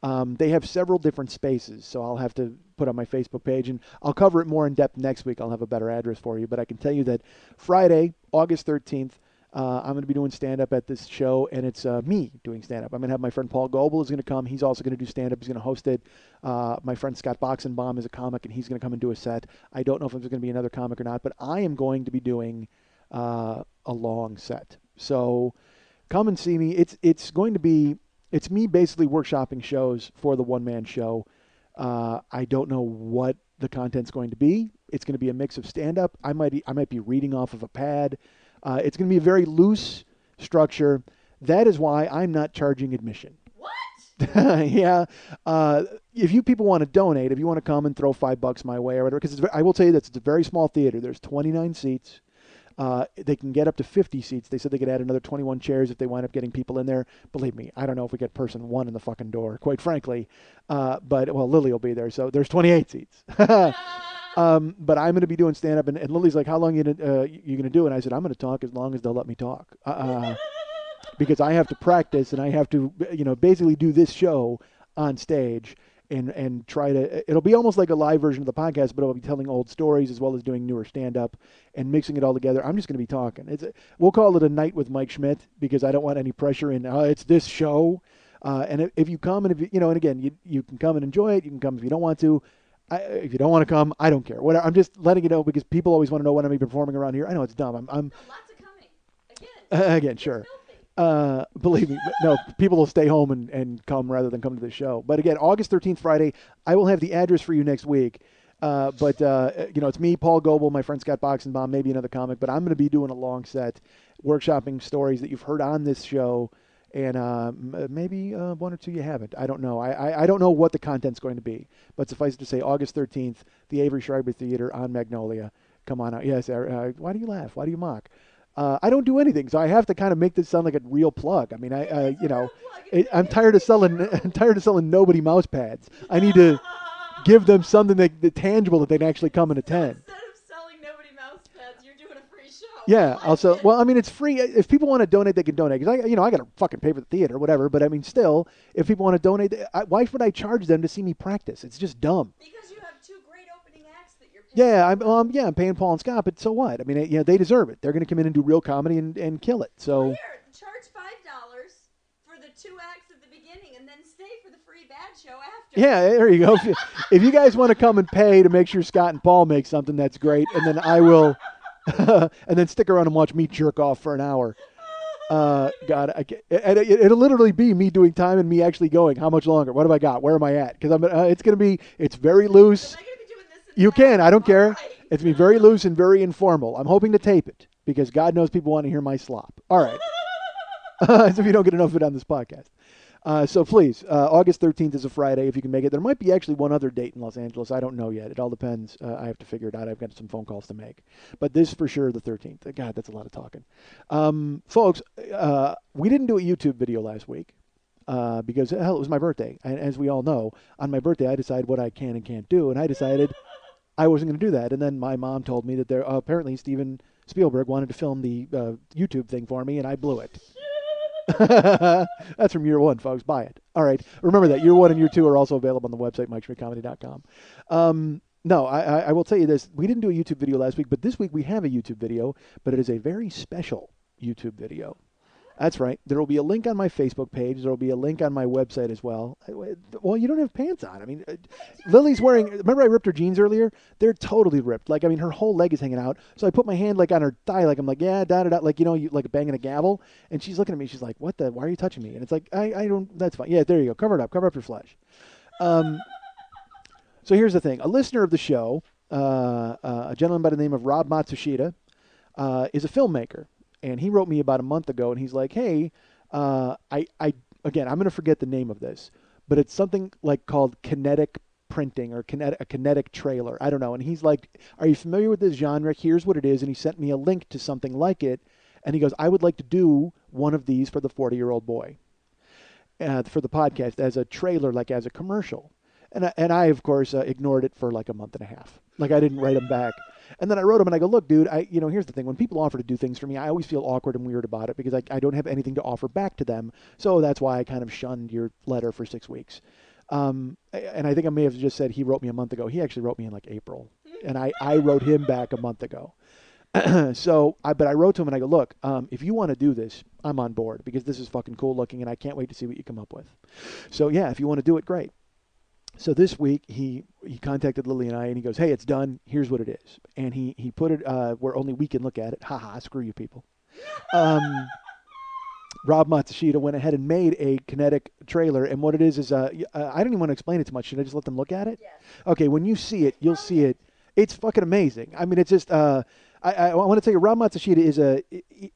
They have several different spaces, so I'll have to put on my Facebook page, and I'll cover it more in depth next week. I'll have a better address for you, but I can tell you that Friday, August 13th, I'm going to be doing stand-up at this show, and it's me doing stand-up. I'm going to have my friend Paul Goebel is going to come. He's also going to do stand-up. He's going to host it. My friend Scott Boxenbaum is a comic, and he's going to come and do a set. I don't know if there's going to be another comic or not, but I am going to be doing a long set. So come and see me. It's going to be it's me basically workshopping shows for the one-man show. I don't know what the content's going to be. It's going to be a mix of stand-up. I might be reading off of a pad. It's going to be a very loose structure. That is why I'm not charging admission. What? Yeah. If you people want to donate, if you want to come and throw $5 my way or whatever, because I will tell you that it's a very small theater. There's 29 seats. They can get up to 50 seats. They said they could add another 21 chairs if they wind up getting people in there. Believe me, I don't know if we get person one in the fucking door, quite frankly. But Lily will be there, so there's 28 seats. But I'm going to be doing stand-up, and Lily's like, how long are you going to do? And I said, I'm going to talk as long as they'll let me talk. Because I have to practice, and I have to, basically do this show on stage and try to, it'll be almost like a live version of the podcast, but I'll be telling old stories as well as doing newer stand-up and mixing it all together. I'm just going to be talking. We'll call it a night with Mike Schmidt because I don't want any pressure in, it's this show. And if you come, and and again, you can come and enjoy it. You can come if you don't want to. If you don't want to come, I don't care. Whatever. I'm just letting you know because people always want to know when I'm going to be performing around here. I know it's dumb. I'm No, lots of coming. again, sure. Believe me, no, people will stay home and come rather than come to the show. But again, August 13th, Friday, I will have the address for you next week. But it's me, Paul Goebel, my friend Scott Boxenbaum, maybe another comic. But I'm going to be doing a long set, workshopping stories that you've heard on this show. And maybe one or two you haven't. I don't know. I don't know what the content's going to be. But suffice it to say, August 13th, the Avery Schreiber Theater on Magnolia. Come on out. Yes, why do you laugh? Why do you mock? I don't do anything, so I have to kind of make this sound like a real plug. I mean, I'm tired of selling nobody mouse pads. I need to give them something that tangible that they can actually come and attend. Instead of selling nobody mouse pads, you're doing a free show. Yeah. Also, well, I mean, it's free. If people want to donate, they can donate. Because I got to fucking pay for the theater, whatever. But I mean, still, if people want to donate, why would I charge them to see me practice? It's just dumb. Because you have two great opening acts that you're paying. Yeah, I'm paying Paul and Scott, but so what? I mean, they deserve it. They're going to come in and do real comedy and kill it. So Here, charge $5 for the two acts at the beginning, and then stay for the free bad show after. yeah, there you go. If you guys want to come and pay to make sure Scott and Paul make something, that's great. And then I will, and then stick around and watch me jerk off for an hour. God, it'll literally be me doing time and me actually going. How much longer? What have I got? Where am I at? Because it's very loose. Am I going to be doing this You can. I don't care. All right. It's me very loose and very informal. I'm hoping to tape it because God knows people want to hear my slop. All right. So if you don't get enough of it on this podcast. So please, August 13th is a Friday if you can make it. There might be actually one other date in Los Angeles. I don't know yet. It all depends. I have to figure it out. I've got some phone calls to make. But this for sure, the 13th. God, that's a lot of talking. Folks, we didn't do a YouTube video last week because, hell, it was my birthday. And as we all know, on my birthday, I decide what I can and can't do. And I decided I wasn't going to do that. And then my mom told me that apparently Steven Spielberg wanted to film the YouTube thing for me, and I blew it. That's from year one, folks. Buy it. All right. Remember that year one and year two are also available on the website, MikeSchmidtComedy.com. No, I will tell you this. We didn't do a YouTube video last week, but this week we have a YouTube video, but it is a very special YouTube video. That's right. There will be a link on my Facebook page. There will be a link on my website as well. Well, you don't have pants on. I mean, Lily's wearing, remember I ripped her jeans earlier? They're totally ripped. Like, I mean, her whole leg is hanging out. So I put my hand like on her thigh, like I'm like, yeah, da-da-da, like, you know, you like banging a gavel. And she's looking at me. She's like, what the, why are you touching me? And it's like, I don't, that's fine. Yeah, there you go. Cover it up. Cover up your flesh. So here's the thing. A listener of the show, a gentleman by the name of Rob Matsushita, is a filmmaker. And he wrote me about a month ago, and he's like, hey, again, I'm going to forget the name of this, but it's something like called kinetic printing or a kinetic trailer. I don't know. And he's like, are you familiar with this genre? Here's what it is. And he sent me a link to something like it. And he goes, I would like to do one of these for the 40-year-old boy, for the podcast as a trailer, like as a commercial. And I of course, ignored it for like a month and a half. Like I didn't write him back. And then I wrote him and I go, look, dude, here's the thing. When people offer to do things for me, I always feel awkward and weird about it because I don't have anything to offer back to them. So that's why I kind of shunned your letter for 6 weeks. And I think I may have just said he wrote me a month ago. He actually wrote me in like April. And I wrote him back a month ago. But I wrote to him and I go, look, if you want to do this, I'm on board because this is fucking cool looking and I can't wait to see what you come up with. So yeah, if you want to do it, great. So this week he contacted Lily and I and he goes, hey, it's done. Here's what it is. And he put it where only we can look at it. Ha, screw you people. Rob Matsushita went ahead and made a kinetic trailer. And what it is I don't even want to explain it too much. Should I just let them look at it? Yes. Okay, when you see it, you'll see it. It's fucking amazing. I mean, it's just, I want to tell you, Rob Matsushita is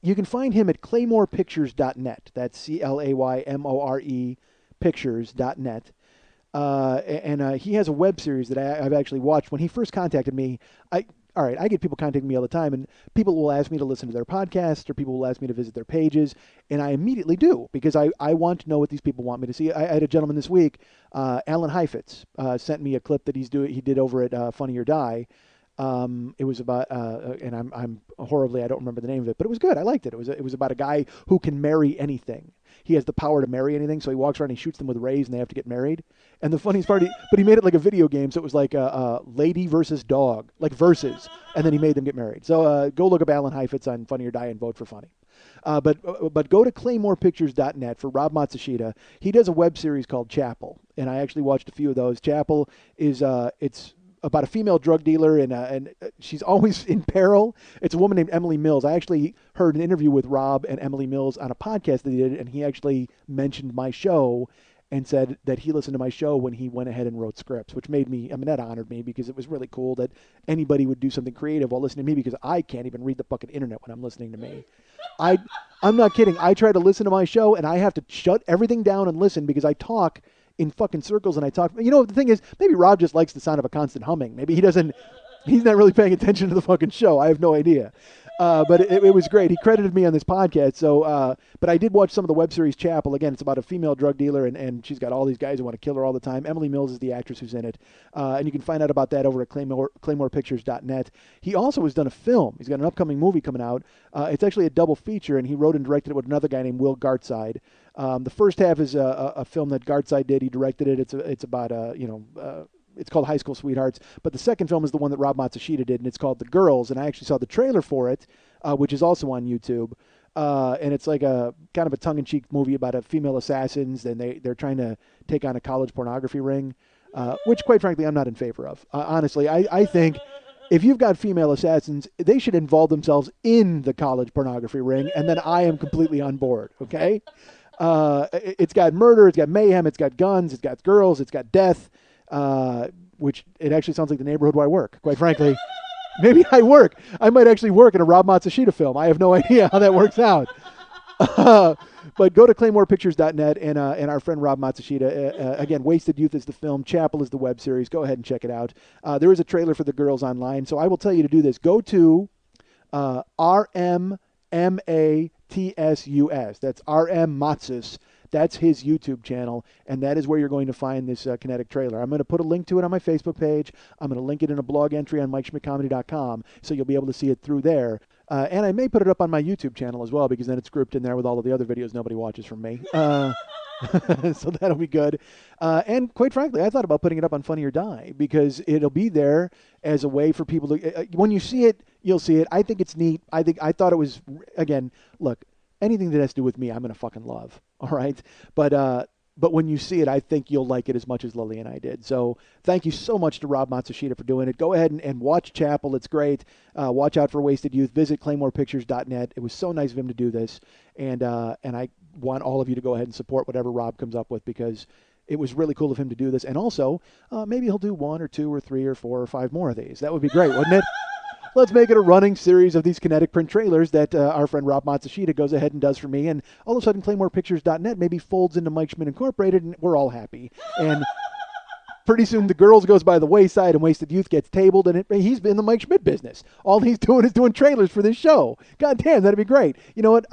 you can find him at claymorepictures.net. That's CLAYMORE pictures.net. And he has a web series that I've actually watched. When he first contacted me, I get people contacting me all the time, and people will ask me to listen to their podcast, or people will ask me to visit their pages, and I immediately do, because I want to know what these people want me to see. I had a gentleman this week, Alan Heifetz, sent me a clip that he did over at Funny or Die. It was about, and I'm horribly, I don't remember the name of it, but it was good. I liked it. It was about a guy who can marry anything. He has the power to marry anything, so he walks around and he shoots them with rays, and they have to get married. And the funniest part, but he made it like a video game, so it was like lady versus dog, like versus, and then he made them get married. So go look up Alan Heifetz on Funny or Die and vote for Funny. But go to claymorepictures.net for Rob Matsushita. He does a web series called Chapel, and I actually watched a few of those. Chapel is it's about a female drug dealer, and she's always in peril. It's a woman named Emily Mills. I actually heard an interview with Rob and Emily Mills on a podcast that he did, and he actually mentioned my show and said that he listened to my show when he went ahead and wrote scripts, which made me, I mean, that honored me because it was really cool that anybody would do something creative while listening to me, because I can't even read the fucking internet when I'm listening to me. I'm not kidding. I try to listen to my show, and I have to shut everything down and listen because I talk in fucking circles, and I talk, you know, the thing is, maybe Rob just likes the sound of a constant humming. Maybe he's not really paying attention to the fucking show. I have no idea. But it was great. He credited me on this podcast. So, but I did watch some of the web series Chapel. Again, it's about a female drug dealer, and she's got all these guys who want to kill her all the time. Emily Mills is the actress who's in it. And you can find out about that over at claymorepictures.net. He also has done a film. He's got an upcoming movie coming out. It's actually a double feature, and he wrote and directed it with another guy named Will Gartside. The first half is a film that Gartside did. He directed it. It's about it's called High School Sweethearts, but the second film is the one that Rob Matsushita did, and it's called The Girls, and I actually saw the trailer for it, which is also on YouTube, and it's like a kind of a tongue-in-cheek movie about a female assassins, and they're trying to take on a college pornography ring, which, quite frankly, I'm not in favor of. Honestly, I think if you've got female assassins, they should involve themselves in the college pornography ring, and then I am completely on board, okay? It's got murder, it's got mayhem, it's got guns, it's got girls, it's got death. which it actually sounds like the neighborhood where I work, quite frankly. Maybe I might actually work in a Rob Matsushita film. I have no idea how that works out. But go to ClaymorePictures.net and our friend Rob Matsushita. Again, Wasted Youth is the film. Chapel is the web series. Go ahead and check it out. There is a trailer for the girls online. So I will tell you to do this. Go to RMMATSUS. That's RM Matsus. That's his YouTube channel, and that is where you're going to find this Kinetic trailer. I'm going to put a link to it on my Facebook page. I'm going to link it in a blog entry on MikeSchmidtComedy.com, so you'll be able to see it through there. And I may put it up on my YouTube channel as well, because then it's grouped in there with all of the other videos nobody watches from me. So that'll be good. And quite frankly, I thought about putting it up on Funny or Die, because it'll be there as a way for people to, when you see it, you'll see it. I think it's neat. I thought it was, again, look, anything that has to do with me, I'm going to fucking love. All right. But when you see it, I think you'll like it as much as Lily and I did. So thank you so much to Rob Matsushita for doing it. Go ahead and watch Chapel. It's great. Watch out for Wasted Youth. Visit ClaymorePictures.net. It was so nice of him to do this. And I want all of you to go ahead and support whatever Rob comes up with, because it was really cool of him to do this. And also, maybe he'll do 1 or 2 or 3 or 4 or 5 more of these. That would be great, wouldn't it? Let's make it a running series of these Kinetic print trailers that our friend Rob Matsushita goes ahead and does for me. And all of a sudden, ClaymorePictures.net maybe folds into Mike Schmidt Incorporated, and we're all happy. And pretty soon, The Girls goes by the wayside, and Wasted Youth gets tabled, and he's in the Mike Schmidt business. All he's doing is doing trailers for this show. God damn, that'd be great. You know what?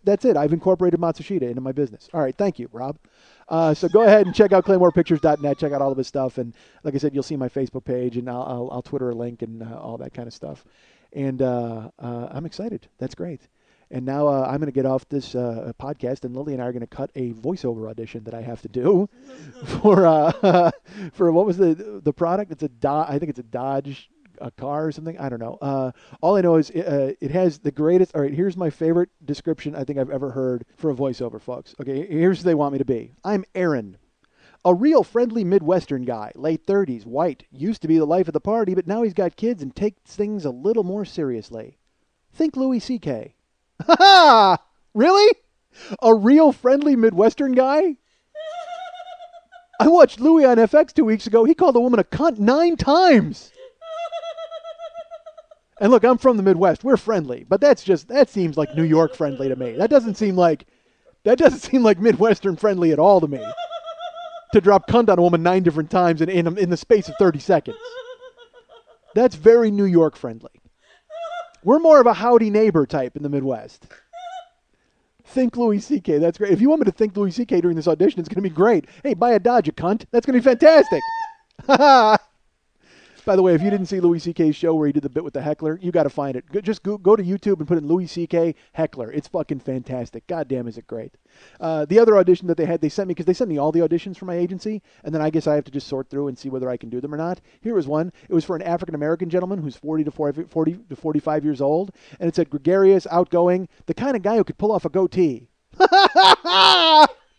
That's it. I've incorporated Matsushita into my business. All right, thank you, Rob. So go ahead and check out ClaymorePictures.net. Check out all of his stuff. And like I said, you'll see my Facebook page, and I'll Twitter a link and all that kind of stuff. And I'm excited. That's great. And now I'm going to get off this podcast, and Lily and I are going to cut a voiceover audition that I have to do for what was the product? I think it's a Dodge, a car or something. I don't know. All I know is it has the greatest. All right, here's my favorite description I think I've ever heard for a voiceover, folks. Okay, here's who they want me to be. I'm Aaron. A real friendly Midwestern guy, late 30s, white, used to be the life of the party, but now he's got kids and takes things a little more seriously. Think Louis C.K. Ha ha! Really? A real friendly Midwestern guy? I watched Louis on FX 2 weeks ago. He called a woman a cunt 9 times. And look, I'm from the Midwest. We're friendly, but that seems like New York friendly to me. That doesn't seem like Midwestern friendly at all to me. To drop cunt on a woman 9 different times in the space of 30 seconds. That's very New York friendly. We're more of a howdy neighbor type in the Midwest. Think Louis C.K. That's great. If you want me to think Louis C.K. during this audition, it's going to be great. Hey, buy a Dodge, you cunt. That's going to be fantastic. By the way, if you didn't see Louis C.K.'s show where he did the bit with the heckler, you got to find it. Just go to YouTube and put in Louis C.K. heckler. It's fucking fantastic. God damn, is it great. The other audition that they sent me, because they sent me all the auditions from my agency, and then I guess I have to just sort through and see whether I can do them or not. Here was one. It was for an African-American gentleman who's 40 to 45 years old, and it said gregarious, outgoing, the kind of guy who could pull off a goatee.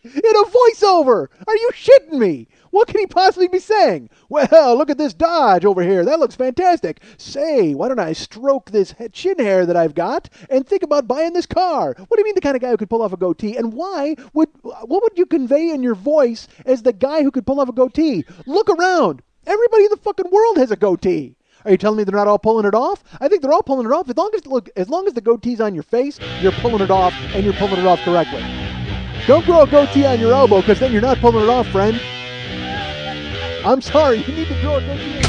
In a voiceover! Are you shitting me? What can he possibly be saying? Well, look at this Dodge over here. That looks fantastic. Say, why don't I stroke this chin hair that I've got and think about buying this car? What do you mean the kind of guy who could pull off a goatee? And what would you convey in your voice as the guy who could pull off a goatee? Look around. Everybody in the fucking world has a goatee. Are you telling me they're not all pulling it off? I think they're all pulling it off. As long as the goatee's on your face, you're pulling it off, and you're pulling it off correctly. Don't grow a goatee on your elbow, because then you're not pulling it off, friend. I'm sorry, you need to grow a goatee on your face.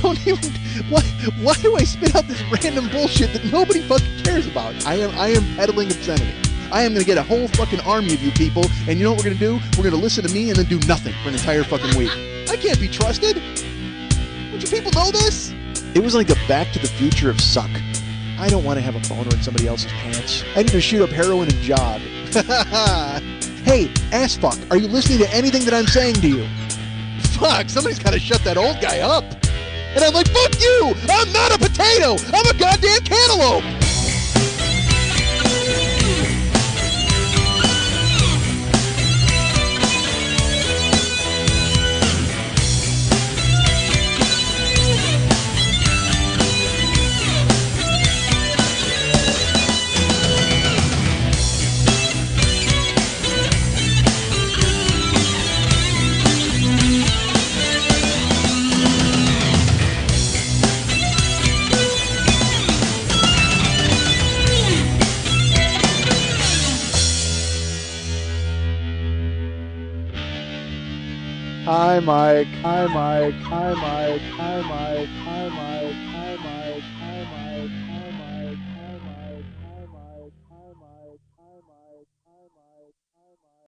don't even. Why do I spit out this random bullshit that nobody fucking cares about? I am peddling obscenity. I am going to get a whole fucking army of you people, and you know what we're going to do? We're going to listen to me and then do nothing for an entire fucking week. I can't be trusted. Don't you people know this? It was like the Back to the Future of suck. I don't want to have a boner in somebody else's pants. I need to shoot up heroin and jog. Hey, ass fuck, are you listening to anything that I'm saying to you? Fuck, somebody's got to shut that old guy up. And I'm like, fuck you! I'm not a potato! I'm a goddamn cantaloupe! Hi, Mike. Hi, Mike. Hi, Mike. Hi, Mike. Hi, Mike.